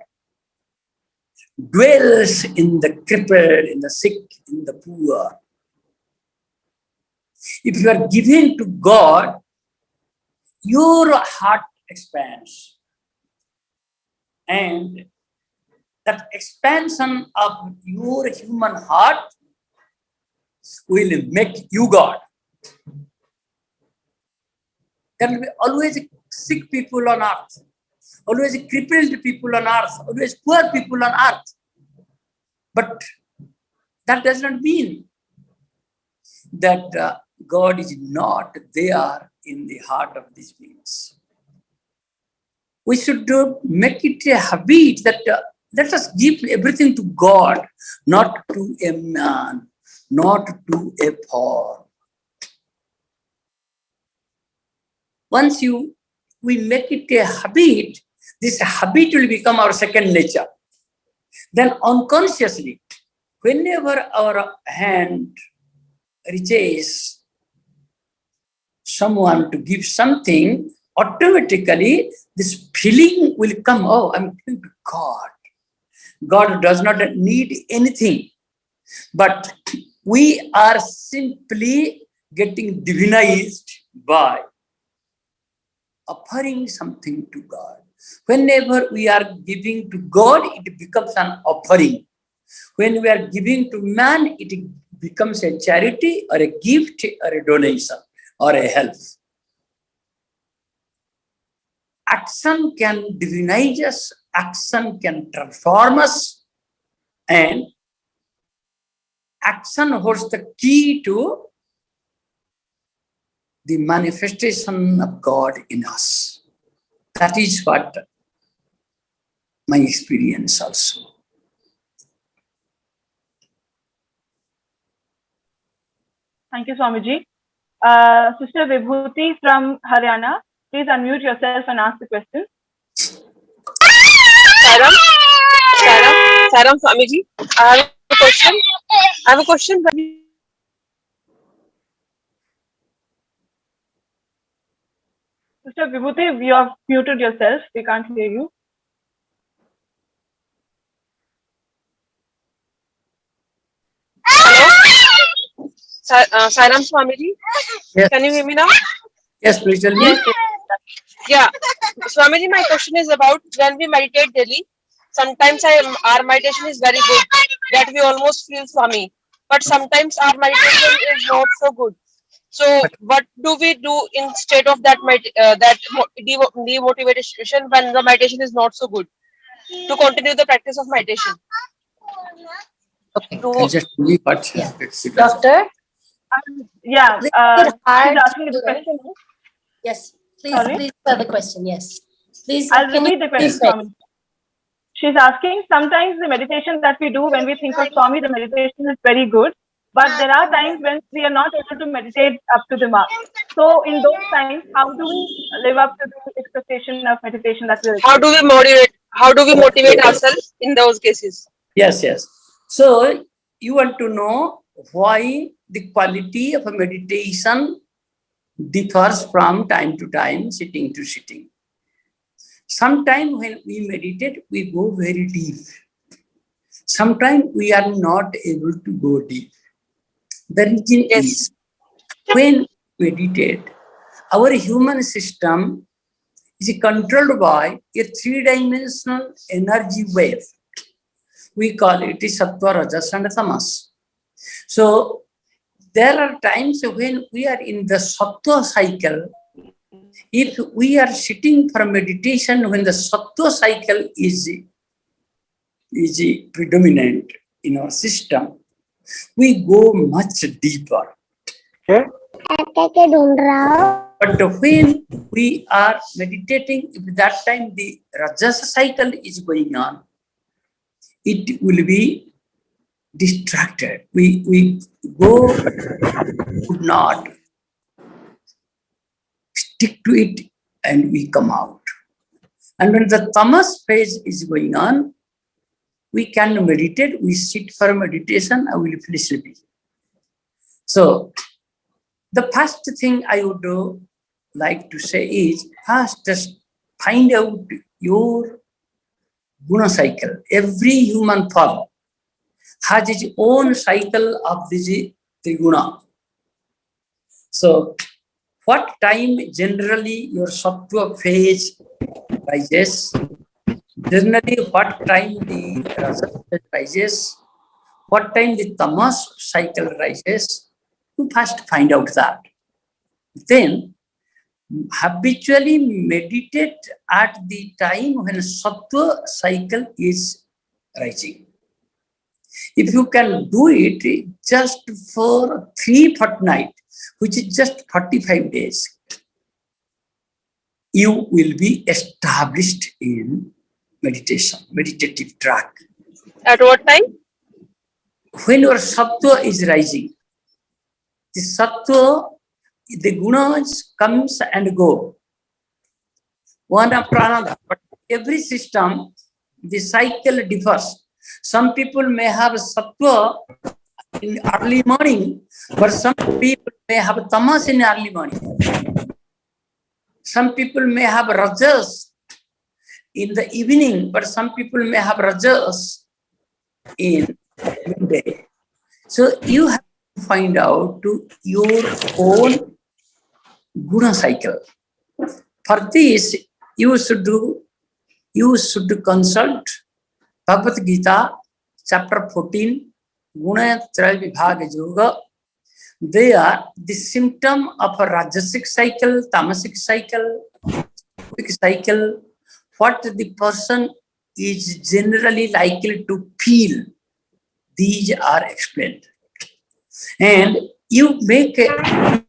dwells in the crippled, in the sick, in the poor. If you are giving to God, your heart expands. And that expansion of your human heart will make you God. There will be always sick people on earth, always crippled people on earth, always poor people on earth. But that does not mean that God is not there in the heart of these beings. We should make it a habit that let us give everything to God, not to a man, not to a form. Once we make it a habit, this habit will become our second nature. Then unconsciously, whenever our hand reaches someone to give something, automatically this feeling will come, oh, I'm giving to God. God does not need anything, but we are simply getting divinized by offering something to God. Whenever we are giving to God, it becomes an offering. When we are giving to man, it becomes a charity or a gift or a donation or a help. Action can divinize us, action can transform us, and action holds the key to the manifestation of God in us. That is what my experience also. Thank you, Swamiji. Sister Vibhuti from Haryana, please unmute yourself and ask the question. Saram, Swamiji. I have a question. Sister Vibhuti, you have muted yourself. We can't hear you. Hello? Saram, Swamiji. Yes. Can you hear me now? Yes, please tell me. Yes. Yeah. Swamiji, my question is about when we meditate daily, sometimes our meditation is very good, that we almost feel Swami. But sometimes our meditation is not so good. So what do we do instead of that demotivation when the meditation is not so good, to continue the practice of meditation? Okay. Can just leave what Doctor? Yeah. She's She's asking the question. Yes. Please, Sorry? please tell the question. Yes. Please. I'll repeat the question, Swami. She's asking, sometimes the meditation that we do when we think of Swami, the meditation is very good. But there are times when we are not able to meditate up to the mark. So in those times, how do we live up to the expectation of meditation that we are? How do we motivate ourselves in those cases? Yes, yes. So you want to know why the quality of a meditation differs from time to time, sitting to sitting. Sometimes when we meditate, we go very deep. Sometimes we are not able to go deep. The reason is, when we meditate, our human system is controlled by a three-dimensional energy wave. We call it Sattva, Rajas and Tamas. So there are times when we are in the Sattva cycle. If we are sitting for meditation when the Sattva cycle is predominant in our system, we go much deeper. Okay? But when we are meditating, if that time the Rajas cycle is going on, it will be distracted. We go, would not stick to it, and we come out. And when the tamas phase is going on, we can meditate, we sit for meditation, I will feel sleepy. So the first thing I would like to say is, first just find out your guna cycle. Every human form has its own cycle of the guna. So what time generally your sattva phase rises, generally what time the rajas rises, what time the tamas cycle rises, you first find out that. Then habitually meditate at the time when sattva cycle is rising. If you can do it just for 3 fortnights, which is just 45 days, you will be established in meditation, meditative track. At what time? When your sattva is rising, the sattva, the gunas comes and go, one after another. But every system, the cycle differs. Some people may have sattva in early morning, but some people may have tamas in early morning. Some people may have rajas in the evening, but some people may have rajas in midday. So you have to find out to your own guna cycle. For this, you should consult Bhagavad Gita, chapter 14, Gunatraya Vibhaga Yoga, they are the symptom of a Rajasic cycle, Tamasic cycle, Sattvic cycle, what the person is generally likely to feel. These are explained. And you make an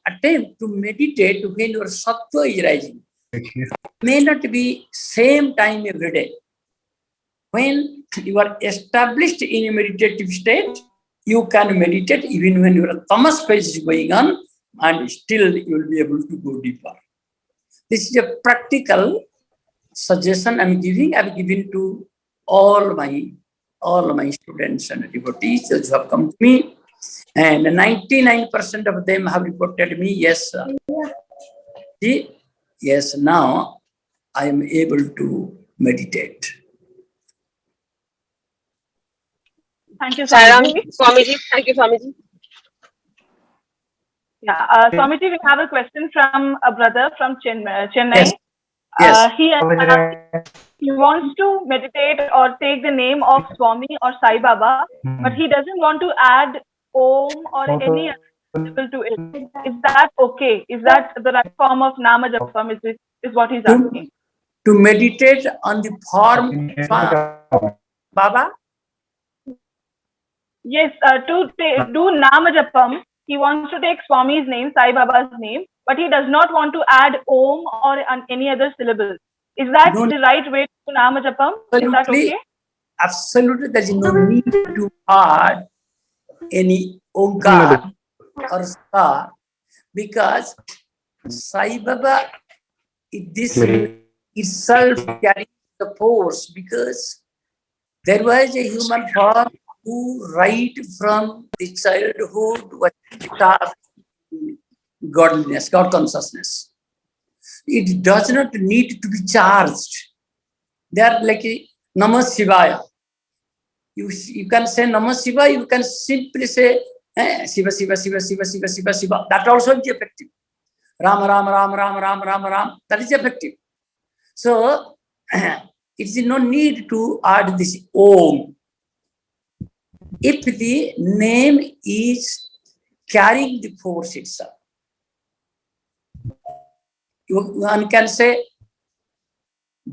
attempt to meditate when your sattva is rising. It may not be same time every day. When you are established in a meditative state, you can meditate even when your tamas phase is going on, and still you will be able to go deeper. This is a practical suggestion I'm giving. I've given to all my students and devotees who have come to me, and 99% of them have reported me, yes, yes, now I am able to meditate. Thank you, Swamiji. Swamiji. Thank you, Swamiji. Yeah, Swamiji, we have a question from a brother from Chennai. Yes. Yes. He wants to meditate or take the name of Swami or Sai Baba, but he doesn't want to add Om or any other syllable to it. Is that okay? Is that the right form of Nama Japam? Is what he's asking. To meditate on the form Baba? Yes, to do Nama Japam, he wants to take Swami's name, Sai Baba's name, but he does not want to add Om or any other syllable. Is that the right way to do Nama Japam? Is that okay? Absolutely, there is no need to add any Omkar or Sa, because Sai Baba, this itself carries the force, because there was a human form who right from the childhood was taught godliness, God consciousness. It does not need to be charged. They are like a Namah Shivaya. You can say Namah Shivaya, you can simply say Shiva, Shiva, Shiva, Shiva, Shiva, Shiva, Shiva. That also is effective. Ram, Ram, Ram, Ram, Ram, Ram, Ram. That is effective. So, it is no need to add this Om. If the name is carrying the force itself, one can say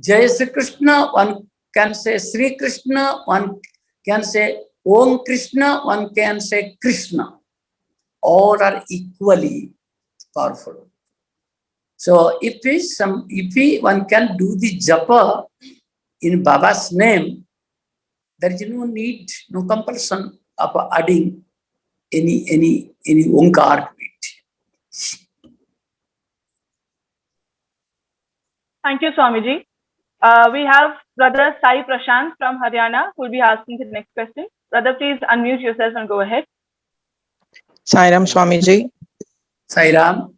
Jai Sri Krishna, one can say Sri Krishna, one can say Om Krishna, one can say Krishna. All are equally powerful. So if one can do the japa in Baba's name, there is no need, no compulsion of adding any Omkar to it. Thank you, Swamiji. We have Brother Sai Prashant from Haryana who will be asking the next question. Brother, please unmute yourself and go ahead. Sairam Swamiji. Sairam.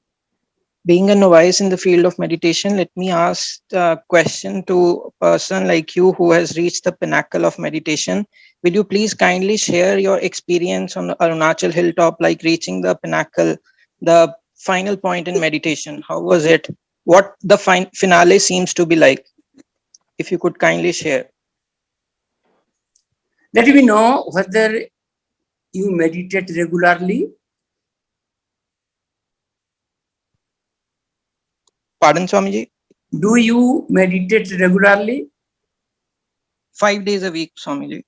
Being a novice in the field of meditation, let me ask a question to a person like you who has reached the pinnacle of meditation. Will you please kindly share your experience on the Arunachal hilltop, like reaching the pinnacle, the final point in meditation? How was it? What the finale seems to be like? If you could kindly share. Let me know whether you meditate regularly. Pardon, Swamiji? Do you meditate regularly? 5 days a week, Swamiji.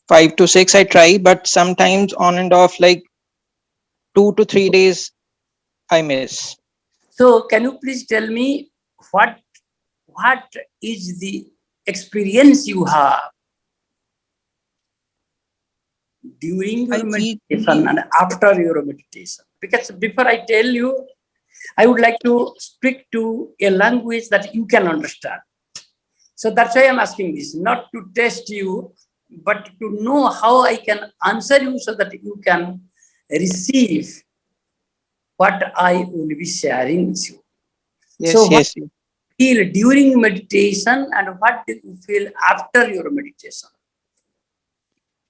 5 to 6 I try, but sometimes on and off, like 2 to 3 days I miss. So can you please tell me what is the experience you have during your meditation and after your meditation? Because before I tell you, I would like to speak to a language that you can understand. So that's why I'm asking this, not to test you, but to know how I can answer you so that you can receive what I will be sharing with you. Yes, so yes. What do you feel during meditation and what do you feel after your meditation?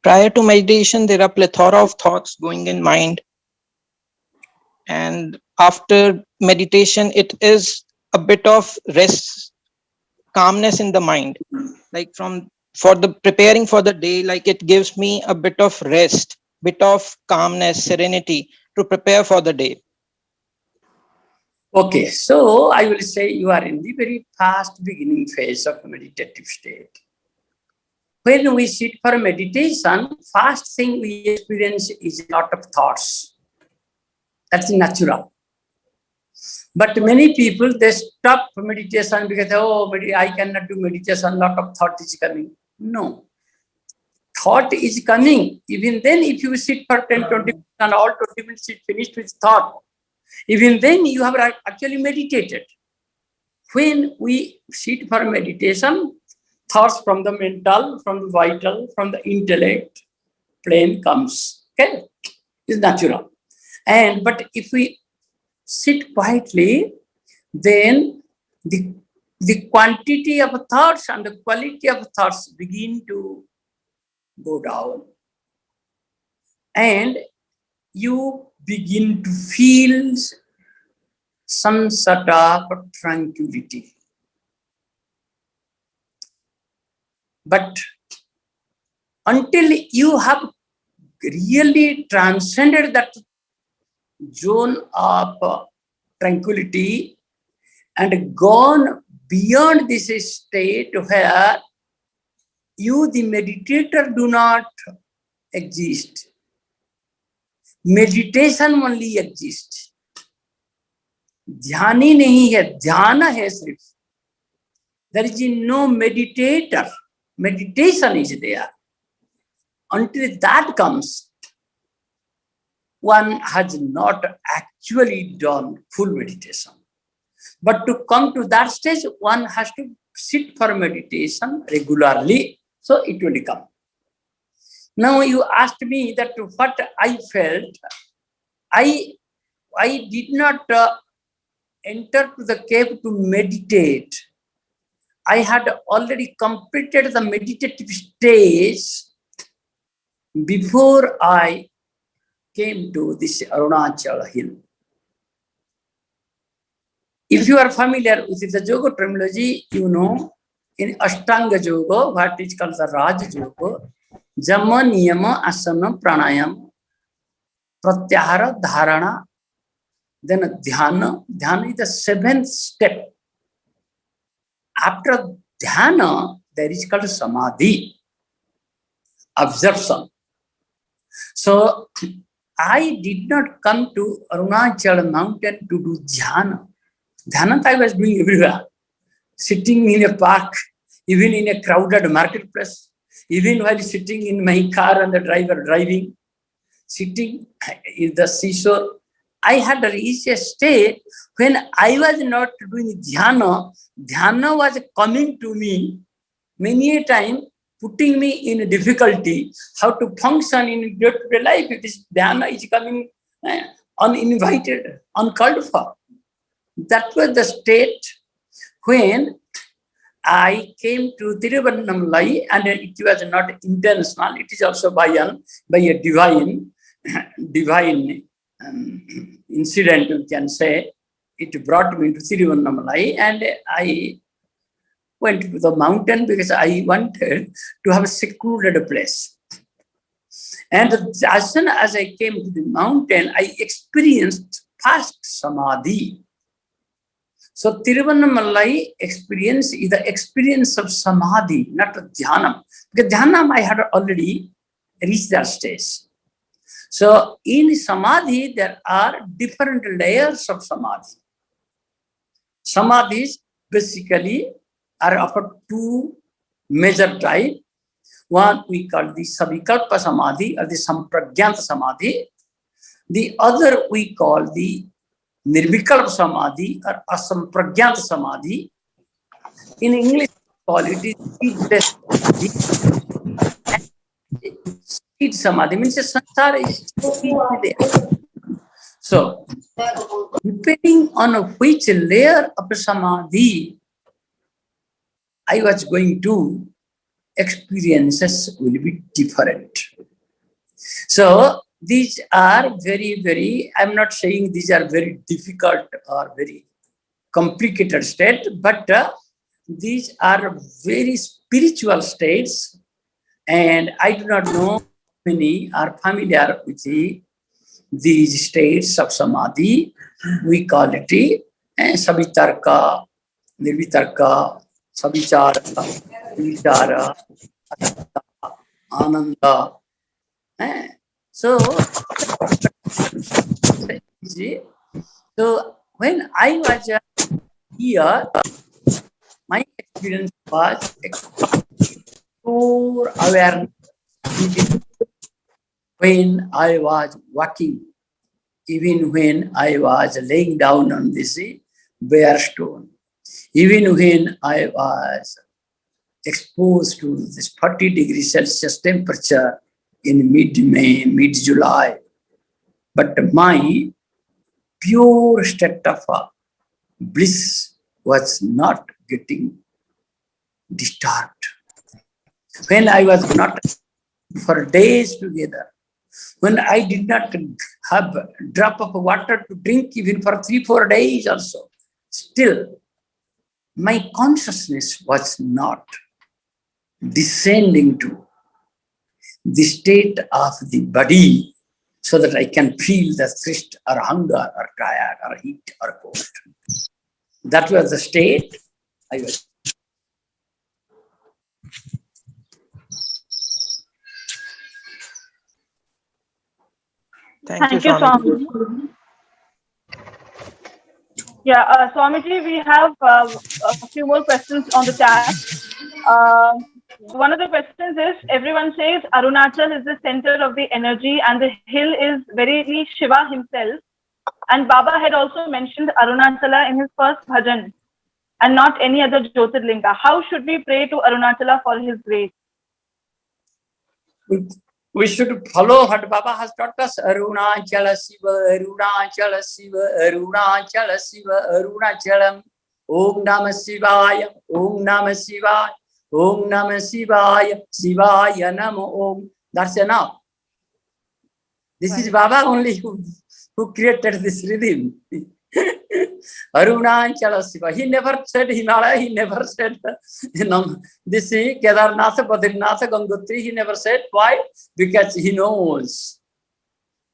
Prior to meditation, there are plethora of thoughts going in mind. And after meditation, it is a bit of rest, calmness in the mind. Like from for the preparing for the day, like it gives me a bit of rest, bit of calmness, serenity to prepare for the day. Okay, so I will say you are in the very fast beginning phase of meditative state. When we sit for meditation, first thing we experience is a lot of thoughts. That's natural. But many people, they stop meditation because, oh, I cannot do meditation, lot of thought is coming. No. Thought is coming. Even then, if you sit for 10, 20 minutes and all 20 minutes is finished with thought, even then you have actually meditated. When we sit for meditation, thoughts from the mental, from the vital, from the intellect plane comes. Okay? It's natural. But if we sit quietly, then the quantity of thoughts and the quality of thoughts begin to go down. And you begin to feel some sort of tranquility. But until you have really transcended that zone of tranquility and gone beyond this state where you, the meditator, do not exist. Meditation only exists. ध्यान ही नहीं है, ध्यान है सिर्फ. There is no meditator. Meditation is there. Until that comes, one has not actually done full meditation. But to come to that stage, one has to sit for meditation regularly. So it will come. Now you asked me that what I felt. I did not enter to the cave to meditate. I had already completed the meditative stage before I came to this Arunachala hill. If you are familiar with the yoga terminology, you know in Ashtanga Yoga, what is called the Raj Yoga, Jama, Niyama, Asana, Pranayama, Pratyahara, Dharana, then Dhyana. Dhyana is the seventh step. After Dhyana, there is called Samadhi, absorption. So I did not come to Arunachala mountain to do Dhyana. Dhyana I was doing everywhere. Sitting in a park, even in a crowded marketplace, even while sitting in my car and the driver driving, sitting in the seashore. I had reached a state when I was not doing dhyana. Dhyana was coming to me many a time, putting me in difficulty, how to function in day-to-day life. This dhyana is coming uninvited, uncalled for. That was the state when I came to Tiruvannamalai, and it was not intentional. It is also by a divine incident, you can say. It brought me to Tiruvannamalai, and I went to the mountain because I wanted to have a secluded place. And as soon as I came to the mountain, I experienced first Samadhi. So Tiruvannamalai experience is the experience of Samadhi, not Dhyanam. Because Dhyanam I had already reached that stage. So in Samadhi, there are different layers of Samadhi. Samadhis basically are of two major types. One we call the Savikalpa Samadhi or the Sampragyanta Samadhi. The other we call the Nirvikalpa Samadhi or Asampragyanta Samadhi. In English, we call it seedless Samadhi. Seed Samadhi means Sansara is there. So, depending on which layer of Samadhi I was going to, experiences will be different. So, these are very, I'm not saying these are very difficult or very complicated state, but these are very spiritual states, and I do not know many are familiar with these states of Samadhi. We call it Savitarka, Nirvitarka, Savichara, Vichara, Ananda. So when I was here, my experience was pure awareness. When I was walking, even when I was laying down on this bare stone, even when I was exposed to this 40 degrees Celsius temperature in mid-May, mid-July, but my pure state of bliss was not getting disturbed. When I was not for days together, when I did not have a drop of water to drink even for 3-4 days also, still my consciousness was not descending to the state of the body so that I can feel the thirst or hunger or tired or heat or cold. That was the state I was. Thank you, Thank you, Swami. Swami. Yeah, Swamiji, we have a few more questions on the chat. One of the questions is, everyone says Arunachala is the center of the energy and the hill is very Shiva himself. And Baba had also mentioned Arunachala in his first bhajan and not any other Jyotirlinga. How should we pray to Arunachala for his grace? We should follow what Baba has taught us. Arunachala Siva, Arunachala Siva, Arunachala Siva, Arunachalam. Om Namah Shivaya, Om Namah Shivaya, Om Namah Shivaya, Shivaya Namo Om. That's enough. This is Baba only who created this rhythm. Arunachala Siva. He never said Himalaya, he never said this Kedarnath, Badrinath, Gangotri, he never said. Why? Because he knows.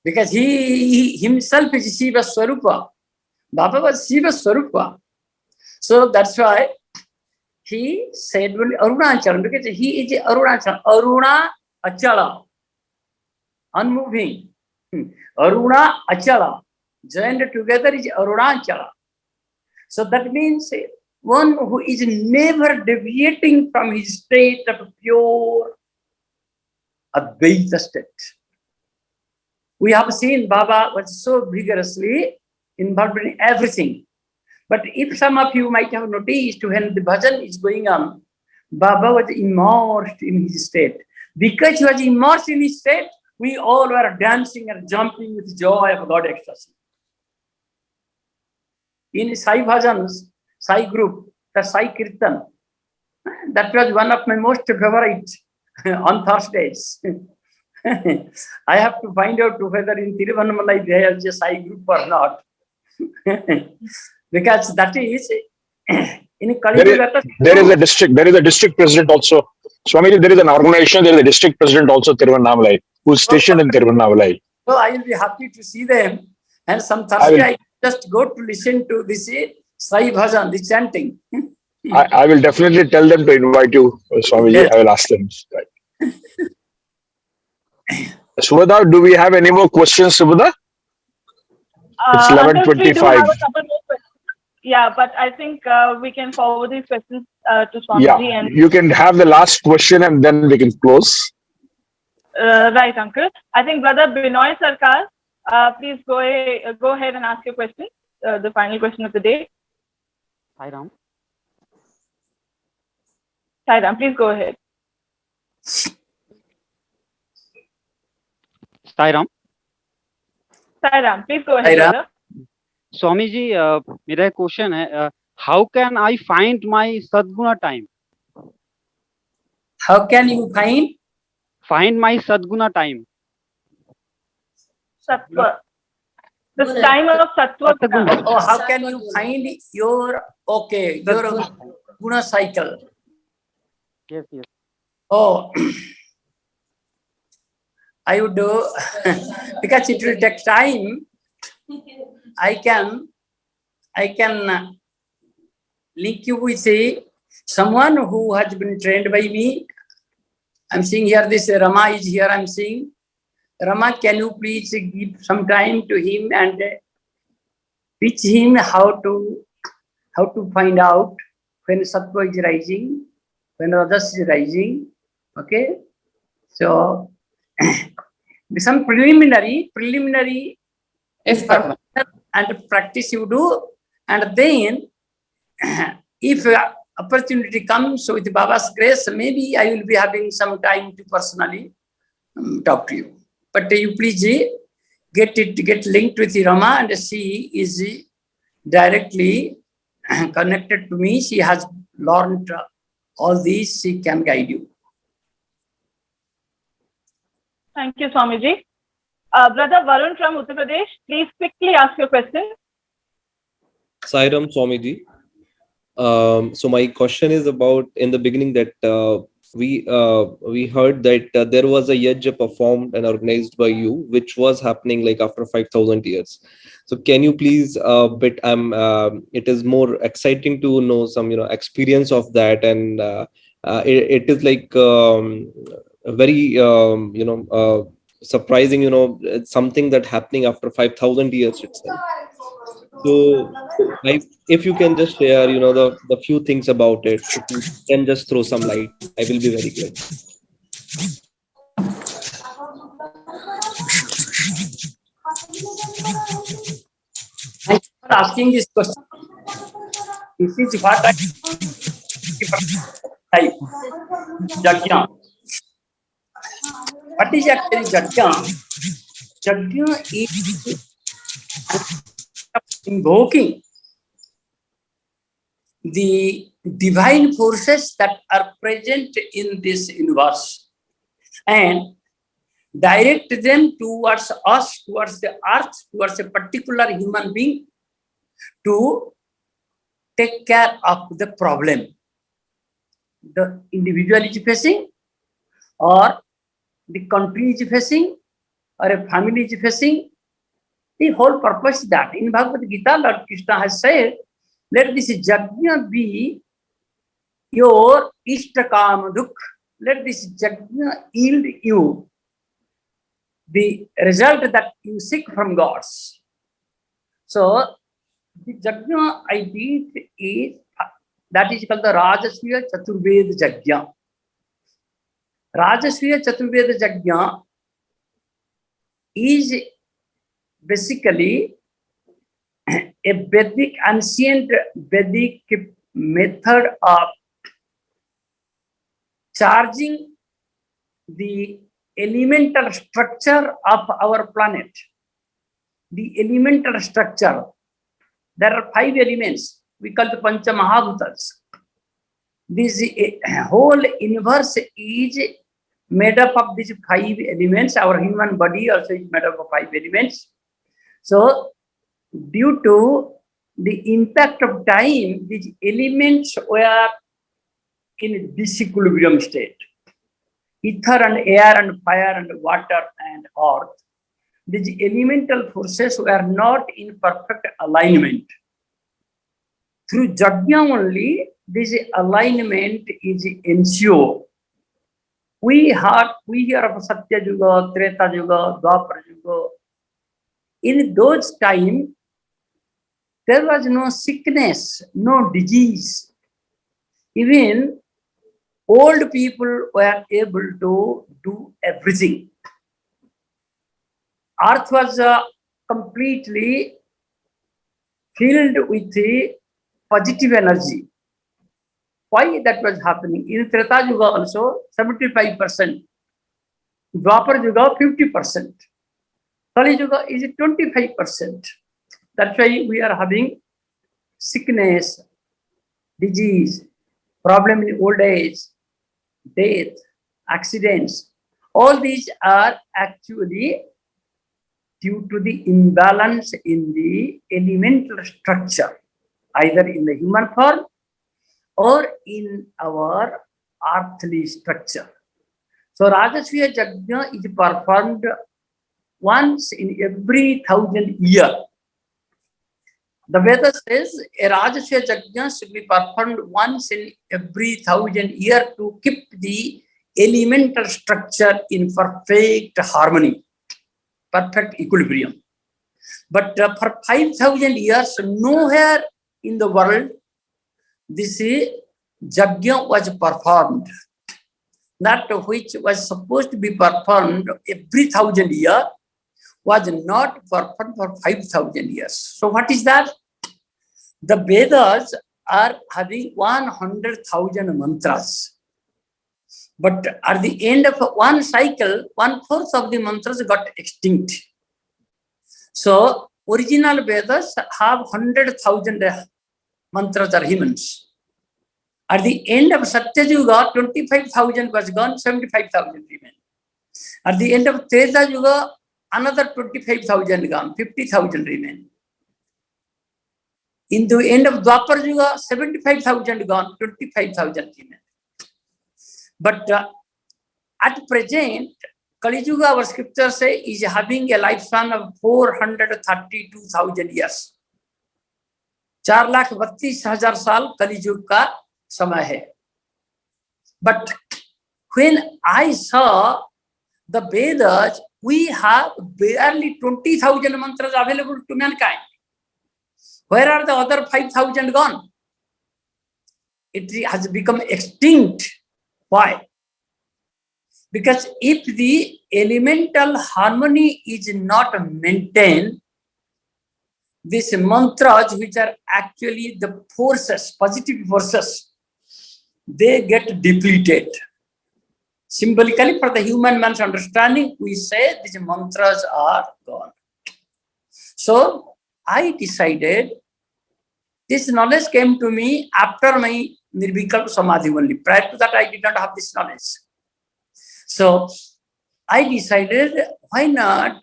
Because he himself is Shiva Swarupa. Baba was Shiva Swarupa. So that's why he said Arunachala, because he is Arunachala. Aruna Achala. Unmoving. Aruna Achala. Joined together is Arunachala. So that means one who is never deviating from his state of pure Advaita state. We have seen Baba was so vigorously involved in everything. But if some of you might have noticed when the bhajan is going on, Baba was immersed in his state. Because he was immersed in his state, we all were dancing and jumping with joy of God ecstasy. In Sai Bhajans, Sai group, the Sai Kirtan, that was one of my most favorite on Thursdays. I have to find out whether in Tiruvannamalai there is a Sai group or not. Because that is in Kali there is a district president also. Swamiji, there is an organization, there is a district president also, Tiruvannamalai, who is stationed in Tiruvannamalai. So I will be happy to see them. And some Thursday I just go to listen to this Sai Bhajan, the chanting. I will definitely tell them to invite you, Swamiji. Yes. I will ask them. Right. Subhada, do we have any more questions, Subhada? It's 11:25. Yeah, but I think we can forward these questions to Swamiji. Yeah, and you can have the last question and then we can close. Right, Uncle. I think Brother Binoy Sarkar, please go ahead and ask your question, the final question of the day. Sairam. Sairam, please go ahead. Sairam. Sairam, please go ahead, brother. Swami ji मेरा question है, how can I find my सद्गुणा time? How can you find my सद्गुणा time? Sattva. The time of Sattva. Oh, how can you find your Guna cycle. Yes, yes. Oh, I would do because it will take time. I can link you with someone who has been trained by me. I'm seeing here this Rama is here. I'm seeing Rama. Can you please give some time to him and teach him how to find out when Sattva is rising, when Rajas is rising. Okay, so some preliminary and practice you do, and then if opportunity comes with Baba's grace, maybe I will be having some time to personally talk to you. But you please get linked with Rama, and she is directly connected to me. She has learned all these. She can guide you. Thank you, Swamiji. Brother Varun from Uttar Pradesh, please quickly ask your question. Sairam Swamiji. So my question is about in the beginning that we heard that there was a yajna performed and organized by you, which was happening like after 5,000 years. So can you please it is more exciting to know some experience of that, and it is like very surprising, it's something that happening after 5,000 years itself. So if you can just share the few things about it, if you can just throw some light, I will be very glad. Thank you for asking this question. This is what I type. Yajna. What is actually Yajna? Yajna is invoking the divine forces that are present in this universe and direct them towards us, towards the earth, towards a particular human being to take care of the problem the individual is facing, or the country is facing, or a family is facing. The whole purpose is that in Bhagavad Gita, Lord Krishna has said, let this Yajna be your Ishtakam Dukh. Let this Yajna yield you the result that you seek from gods. So, the Yajna I did is, that is called the Rajasviya Chaturved Yajna. Rajasviya Chaturved Yajna is basically a Vedic, ancient Vedic method of charging the elemental structure of our planet. The elemental structure, there are 5 elements, we call the Pancha Mahabhutas. This whole universe is made up of these 5 elements. Our human body also is made up of 5 elements. So, due to the impact of time, these elements were in a disequilibrium state. Ether and air and fire and water and earth, these elemental forces were not in perfect alignment. Through Yajna only, this alignment is ensured. We hear of Satya Yuga, Treta Yuga, Dwapara Yuga. In those times, there was no sickness, no disease. Even old people were able to do everything. Earth was completely filled with positive energy. Why that was happening? In Treta Yuga also 75%, Dwapara Yuga 50%, Kali Yuga is 25%. That's why we are having sickness, disease, problem in old age, death, accidents. All these are actually due to the imbalance in the elemental structure, either in the human form or in our earthly structure. So Rajasviya Yajna is performed once in every 1,000 years. The Veda says a Rajasviya Yajna should be performed once in every 1,000 years to keep the elemental structure in perfect harmony, perfect equilibrium. But for 5,000 years, nowhere in the world this Yajna was performed. That which was supposed to be performed every 1,000 years was not performed for 5,000 years. So what is that? The Vedas are having 100,000 mantras. But at the end of one cycle, 1/4 of the mantras got extinct. So original Vedas have 100,000 mantras or hymns. At the end of Satya Yuga, 25,000 was gone, 75,000 remained. At the end of Treta Yuga, another 25,000 gone, 50,000 remained. In the end of Dwapar Yuga, 75,000 gone, 25,000 remained. But at present, Kali Yuga, our scripture say, is having a lifespan of 432,000 years. 4,32,000 साल Kali Yuga का समय है. But when I saw the Vedas, we have barely 20,000 mantras available to mankind. Where are the other 5,000 gone? It has become extinct. Why? Because if the elemental harmony is not maintained, these mantras, which are actually the forces, positive forces, they get depleted. Symbolically, for the human man's understanding, we say these mantras are gone. So I decided, this knowledge came to me after my Nirvikalpa Samadhi only. Prior to that, I did not have this knowledge. So I decided, why not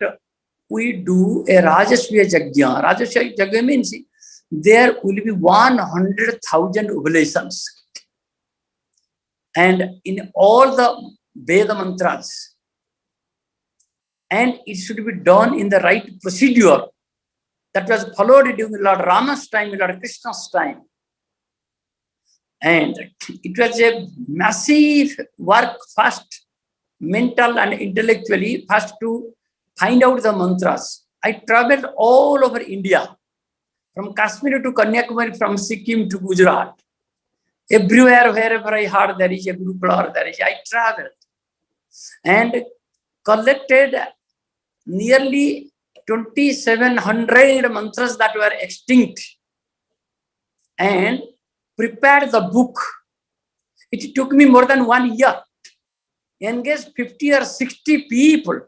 we do a Rajasviya Yajna? Rajasviya Yajna means there will be 100,000 oblations. And in all the Veda mantras. And it should be done in the right procedure. That was followed during Lord Rama's time, Lord Krishna's time. And it was a massive work, first mental and intellectually, first to find out the mantras. I traveled all over India, from Kashmir to Kanyakumari, from Sikkim to Gujarat. Everywhere, wherever I heard there is a Gurukula, there is, I traveled and collected nearly 2,700 mantras that were extinct and prepared the book. It took me more than 1 year. Engaged 50 or 60 people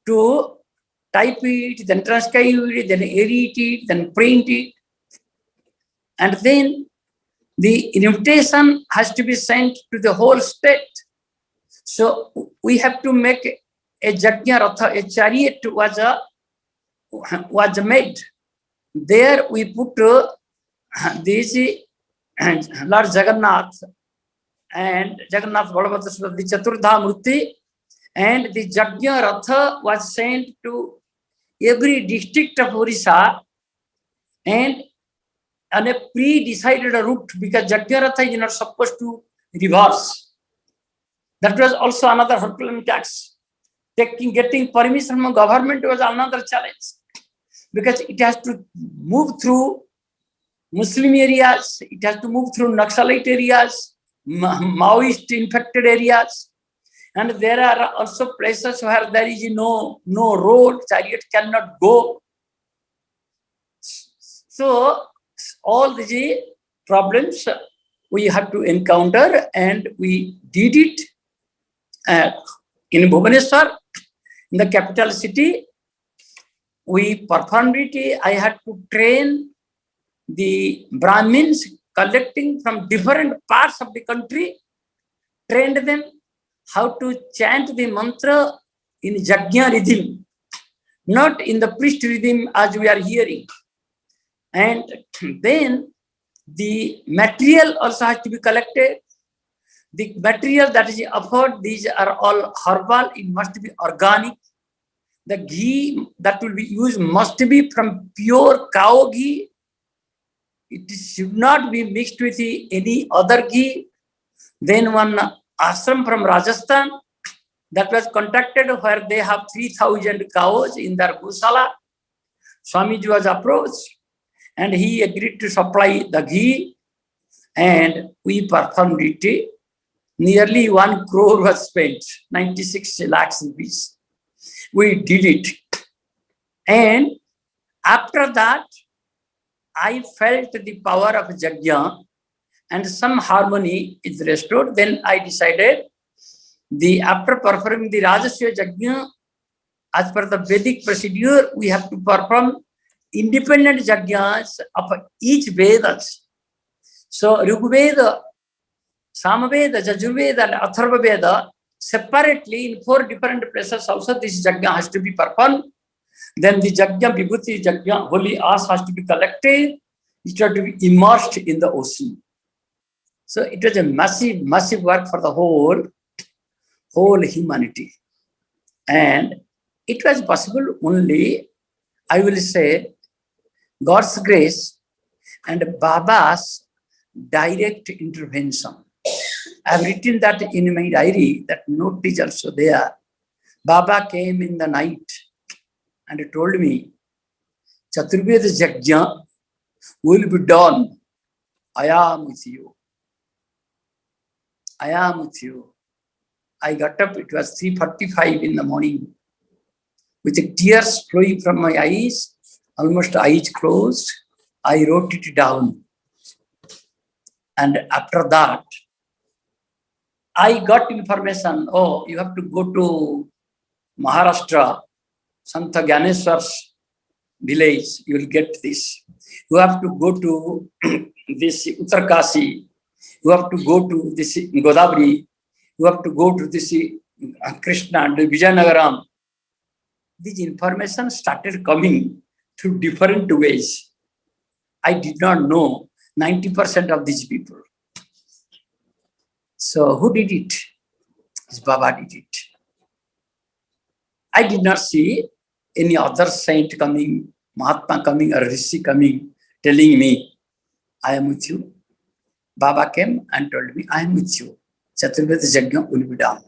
to type it, then transcribe it, then edit it, then print it. And then the invitation has to be sent to the whole state. So we have to make a Yajna Ratha, a chariot was made. There we put this Lord Jagannath and Jagannath Balabhadra, the Chaturdha Murti, and the Yajna Ratha was sent to every district of Orissa and on a pre-decided route, because Yajna Ratha is not supposed to reverse. That was also another Herculean task. Getting permission from government was another challenge, because it has to move through Muslim areas, it has to move through Naxalite areas, Maoist infected areas, and there are also places where there is no road, chariot cannot go. So all these problems we have to encounter, and we did it in Bhubaneswar, in the capital city. We performed it. I had to train the Brahmins collecting from different parts of the country, trained them how to chant the mantra in Yajna rhythm, not in the priest rhythm as we are hearing. And then The material also has to be collected. The material that is offered, these are all herbal, it must be organic. The ghee that will be used must be from pure cow ghee. It should not be mixed with any other ghee. Then one ashram from Rajasthan that was contacted where they have 3,000 cows in their Gosala. Swamiji was approached and he agreed to supply the ghee and we performed it. Nearly 1 crore was spent, 96 lakhs rupees. We did it. And after that, I felt the power of Yajna and some harmony is restored. Then I decided after performing the Rajasya Yajna, as per the Vedic procedure, we have to perform independent Yajnas of each Vedas. So Rigveda, Samaveda, Yajurveda and Atharva Veda, separately in 4 different places also this Yajna has to be performed. Then the Yajna, Vibhuti Yajna, holy ash has to be collected. It has to be immersed in the ocean. So it was a massive, massive work for the whole humanity. And it was possible only, I will say, God's grace and Baba's direct intervention. I have written that in my diary, that note is also there. Baba came in the night and told me, Chaturveda Yajna will be done. I am with you. I am with you. I got up, it was 3:45 in the morning. With the tears flowing from my eyes, almost eyes closed, I wrote it down. And after that, I got information, oh, you have to go to Maharashtra, Santa Gyaneswar's village, you will get this. You have to go to this Uttarkasi, you have to go to this Godavari, you have to go to this Krishna and Vijayanagaram. This information started coming through different ways. I did not know 90% of these people. So who did it? His Baba did it. I did not see any other saint coming, Mahatma coming or Rishi coming, telling me, I am with you. Baba came and told me, I am with you. Chaturveda Yajna will be done.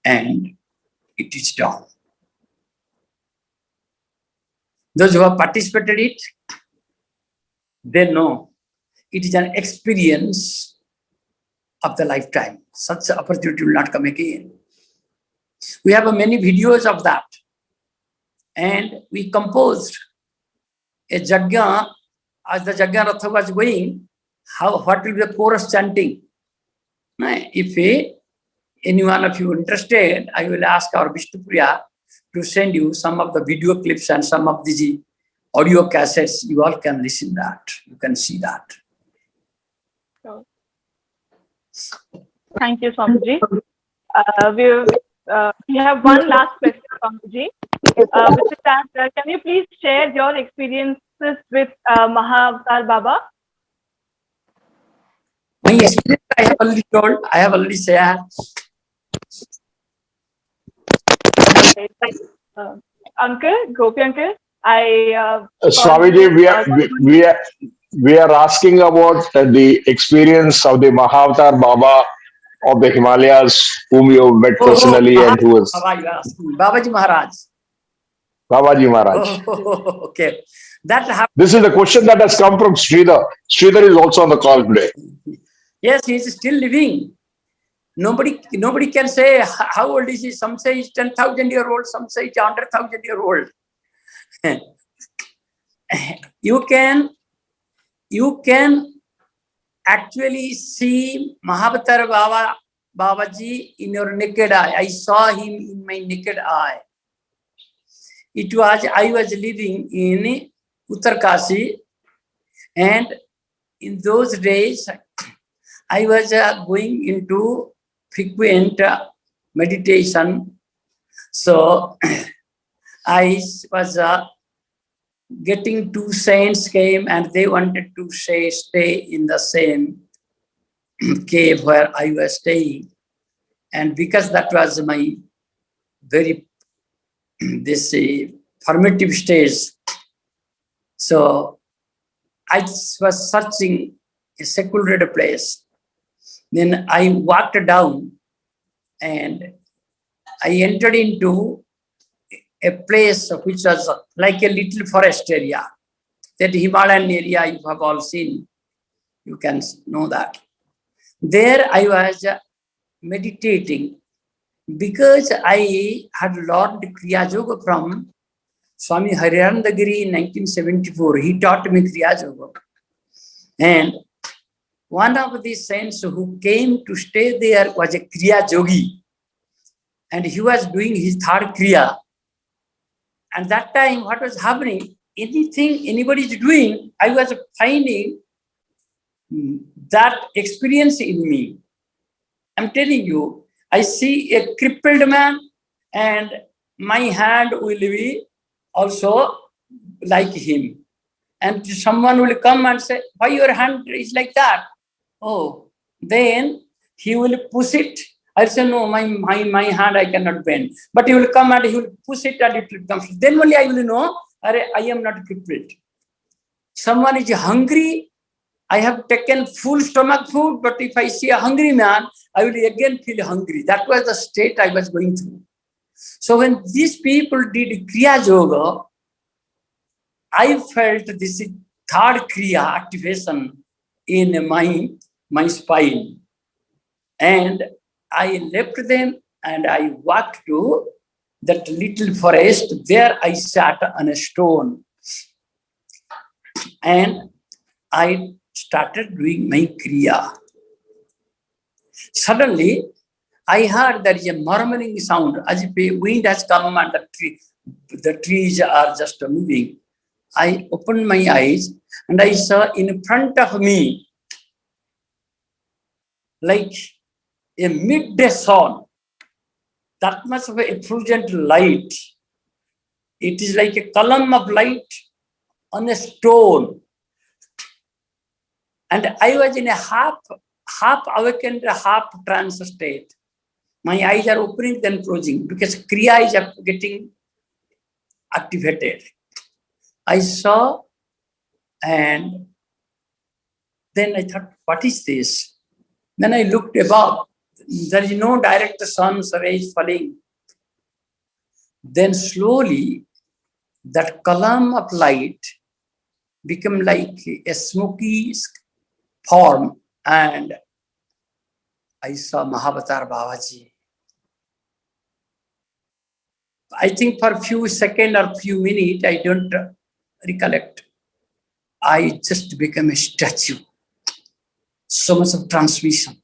And it is done. Those who have participated in it, they know it is an experience of the lifetime. Such opportunity will not come again. We have many videos of that. And we composed a Yajna. As the Yajna Ratha was going, what will be the chorus chanting? If any one of you interested, I will ask our Vishnupriya to send you some of the video clips and some of the audio cassettes. You all can listen that. You can see that. Thank you, Swamiji. We have one last question, Swamiji. Which is that, can you please share your experiences with Mahavatar Baba? My experience I have already told. I have already shared. Okay. Uncle, Gopi Uncle, Swamiji, we are asking about the experience of the Mahavatar Baba of the Himalayas, whom you have met personally and who was Babaji Maharaj. Babaji Maharaj. Okay. That happened. This is the question that has come from Sridhar. Sridhar is also on the call today. Yes, he is still living. Nobody can say how old is he. Some say he's 10,000 years old. Some say he's 100,000 years old. You can actually see Mahavatar Babaji in your naked eye. I saw him in my naked eye. I was living in Uttarkasi, and in those days, I was going into frequent meditation. So I was getting two saints came and they wanted to stay in the same cave where I was staying. And because that was my very formative stage, so I was searching a secluded place. Then I walked down and I entered into a place which was like a little forest area. That Himalayan area you have all seen, you can know that. There I was meditating because I had learned Kriya Yoga from Swami Harinandagiri in 1974. He taught me Kriya Yoga. And one of the saints who came to stay there was a Kriya Yogi. And he was doing his third Kriya. And that time, what was happening, anything anybody is doing, I was finding that experience in me. I'm telling you, I see a crippled man and my hand will be also like him. And someone will come and say, why your hand is like that? Oh, then he will push it. I'll say, no, my hand I cannot bend. But he will come and he will push it and it will come. Then only I will know, I am not crippled. Someone is hungry. I have taken full stomach food, but if I see a hungry man, I will again feel hungry. That was the state I was going through. So when these people did Kriya Yoga, I felt this third Kriya activation in my spine. And I left them and I walked to that little forest. There I sat on a stone. And I started doing my Kriya. Suddenly, I heard there is a murmuring sound as if a wind has come and the trees are just moving. I opened my eyes and I saw in front of me, like a midday sun, that much of a effulgent light. It is like a column of light on a stone. And I was in a half awakened, half trance state. My eyes are opening then closing because Kriya is getting activated. I saw and then I thought, what is this? Then I looked above. There is no direct sun's rays falling. Then slowly that column of light became like a smoky form and I saw Mahavatar Babaji. I think for a few seconds or few minutes, I don't recollect. I just became a statue. So much of transmission.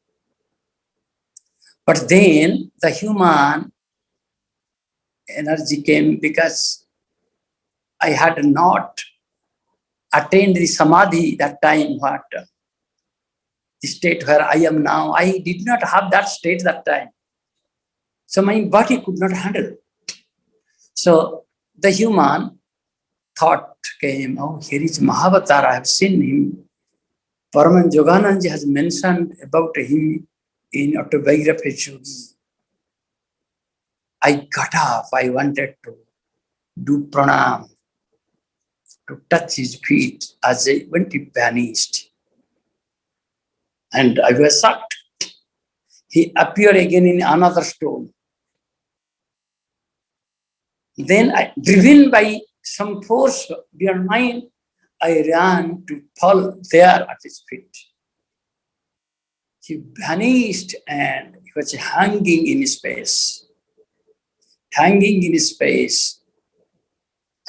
But then the human energy came because I had not attained the Samadhi that time, what the state where I am now. I did not have that state that time. So my body could not handle. So the human thought came, oh, here is Mahavatar, I have seen him. Paraman Yoganandaji has mentioned about him in autobiography. I got up, I wanted to do pranam, to touch his feet as when he vanished. And I was shocked. He appeared again in another stone. Then, driven by some force beyond mine, I ran to fall there at his feet. He vanished and he was hanging in space. Hanging in space.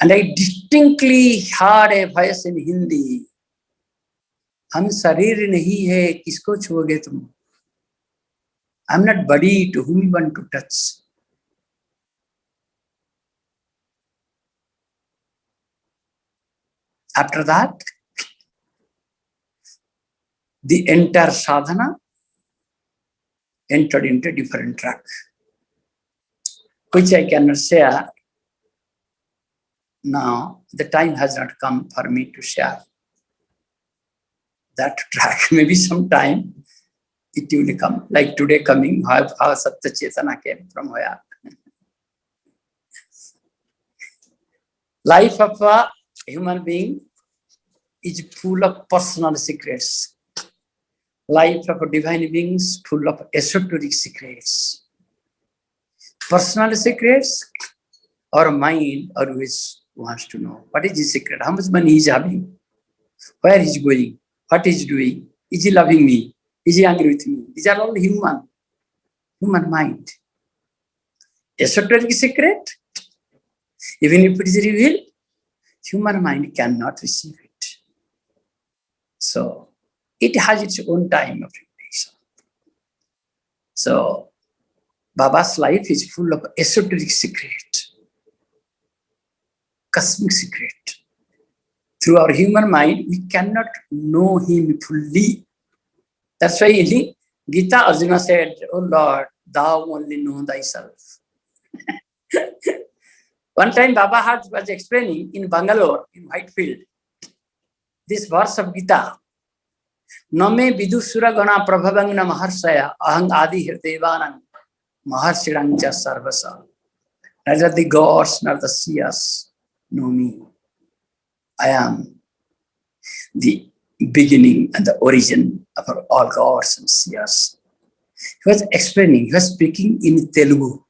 And I distinctly heard a voice in Hindi. हम शरीर नहीं है किसको छुओगे तुम? I'm not body to whom you want to touch. After that, the entire sadhana entered into a different track, which I cannot share. now the time has not come for me to share that track. Maybe sometime it will come, like today coming, how Satyachetana came from where. Life of a human being is full of personal secrets. Life of a divine being is full of esoteric secrets. Personal secrets, our mind always wants to know what is his secret, how much money he's having, where he's going, what he's doing, is he loving me, is he angry with me? These are all human mind. Esoteric secret, even if it is revealed, human mind cannot receive it. So it has its own time of revelation. So Baba's life is full of esoteric secret, cosmic secret. Through our human mind, we cannot know him fully. That's why in Gita, Arjuna said, "Oh Lord, thou only know thyself." One time Baba was explaining in Bangalore, in Whitefield, this verse of Gita. Name vidusura gana prabhavangna maharsaya ahang adi hirdevanam maharshirangcha sarvasa. Neither the gods nor the seers know me. I am the beginning and the origin of all gods and seers. He was explaining, he was speaking in Telugu.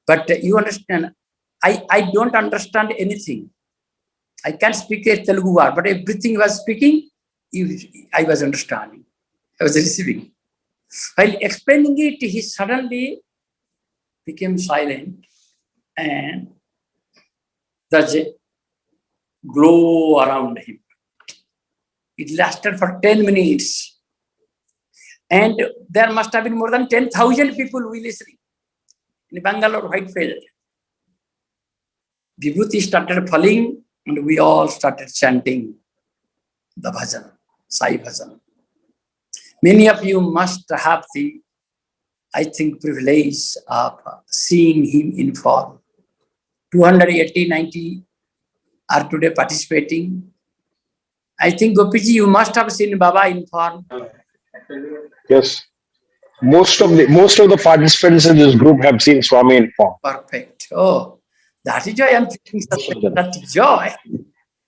But you understand, I don't understand anything. I can't speak a Telugu word, but everything he was speaking, I was understanding. I was receiving. While explaining it, he suddenly became silent and there's a glow around him. It lasted for 10 minutes. And there must have been more than 10,000 people who were listening in Bangalore, Whitefield. Vibhuti started falling and we all started chanting the bhajan, Sai bhajan. Many of you must have the, I think, privilege of seeing him in form. 280, 90 are today participating. I think, Gopiji, you must have seen Baba in form. Yes. Most of the participants in this group have seen Swami in form. Perfect. Oh, that is why I am feeling such joy.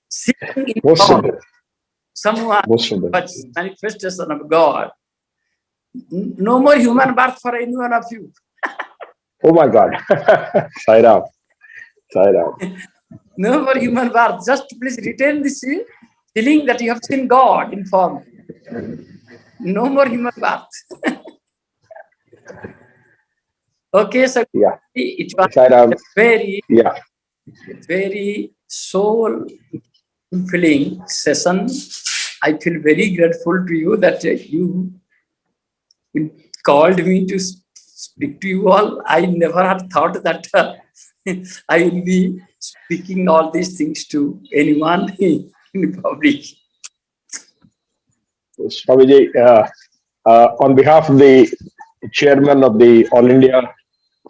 Seeing in Most form of them. someone Most of them. but manifestation of God. No more human birth for any one of you. Oh my God. Sai Ram. Sai Ram. No more human birth. Just please retain this feeling that you have seen God in form. No more human birth. Okay, so Yeah. it was Sai Ram. very soul fulfilling session. I feel very grateful to you that you called me to speak to you all. I never had thought that I will be speaking all these things to anyone in public. Swamiji, on behalf of the chairman of the All India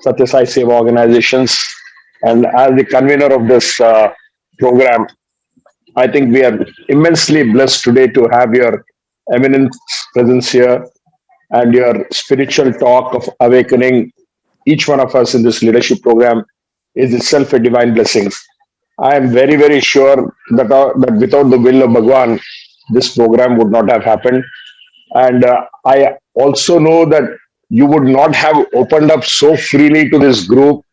Satya Sai Seva organizations and as the convener of this program, I think we are immensely blessed today to have your eminent presence here and your spiritual talk of awakening each one of us in this leadership program is itself a divine blessing. I am very, very sure that, that without the will of Bhagwan, this program would not have happened. And I also know that you would not have opened up so freely to this group.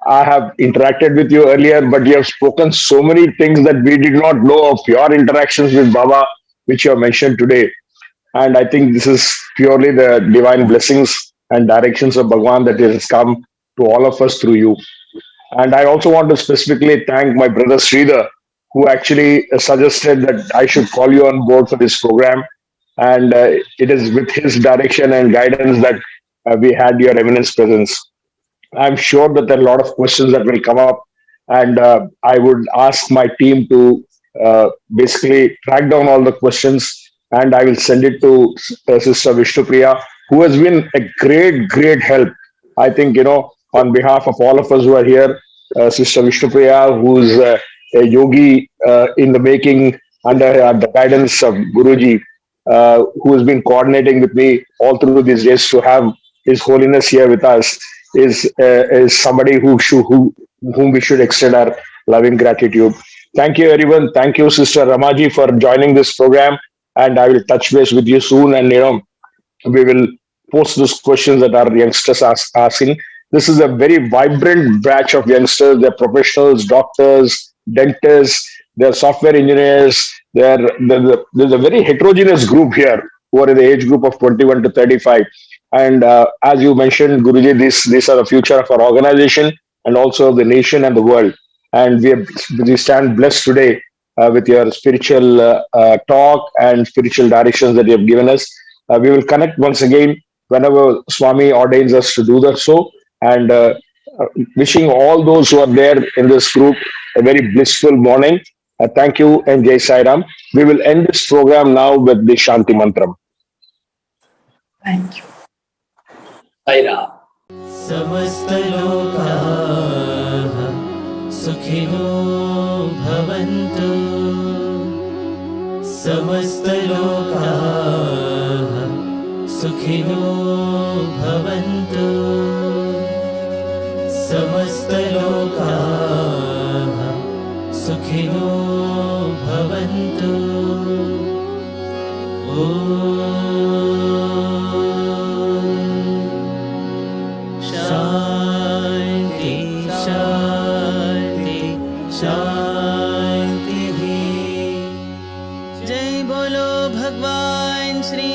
I have interacted with you earlier, but you have spoken so many things that we did not know of your interactions with Baba, which you have mentioned today. And I think this is purely the divine blessings and directions of Bhagwan that has come to all of us through you. And I also want to specifically thank my brother Sridhar, who actually suggested that I should call you on board for this program. And it is with his direction and guidance that we had your eminence presence. I'm sure that there are a lot of questions that will come up, and I would ask my team to basically track down all the questions, and I will send it to Sister Vishnupriya, who has been a great help. I think, on behalf of all of us who are here, Sister Vishnupriya, who's a yogi in the making under the guidance of Guruji, who has been coordinating with me all through these days to have His Holiness here with us, is somebody whom we should extend our loving gratitude. Thank you, everyone. Thank you, Sister Ramaji, for joining this program. And I will touch base with you soon. And we will post those questions that our youngsters are asking. This is a very vibrant batch of youngsters. They're professionals, doctors, dentists, they're software engineers. There's a very heterogeneous group here who are in the age group of 21 to 35. And as you mentioned, Guruji, these are the future of our organization and also of the nation and the world. And we stand blessed today with your spiritual talk and spiritual directions that you have given us. We will connect once again whenever Swami ordains us to do that so. And wishing all those who are there in this group a very blissful morning. Thank you and Jai Sai Ram. We will end this program now with the Shanti Mantram. Thank you. Sai Ram. सुखिनो भवन्तु समस्तलोकाः सुखिनो भवन्तु समस्तलोकाः सुखिनो भवन्तु शान्ति शान्ति शांति। जय बोलो भगवान श्री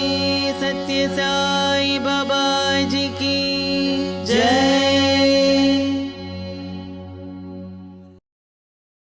सत्य साई बाबा जी की।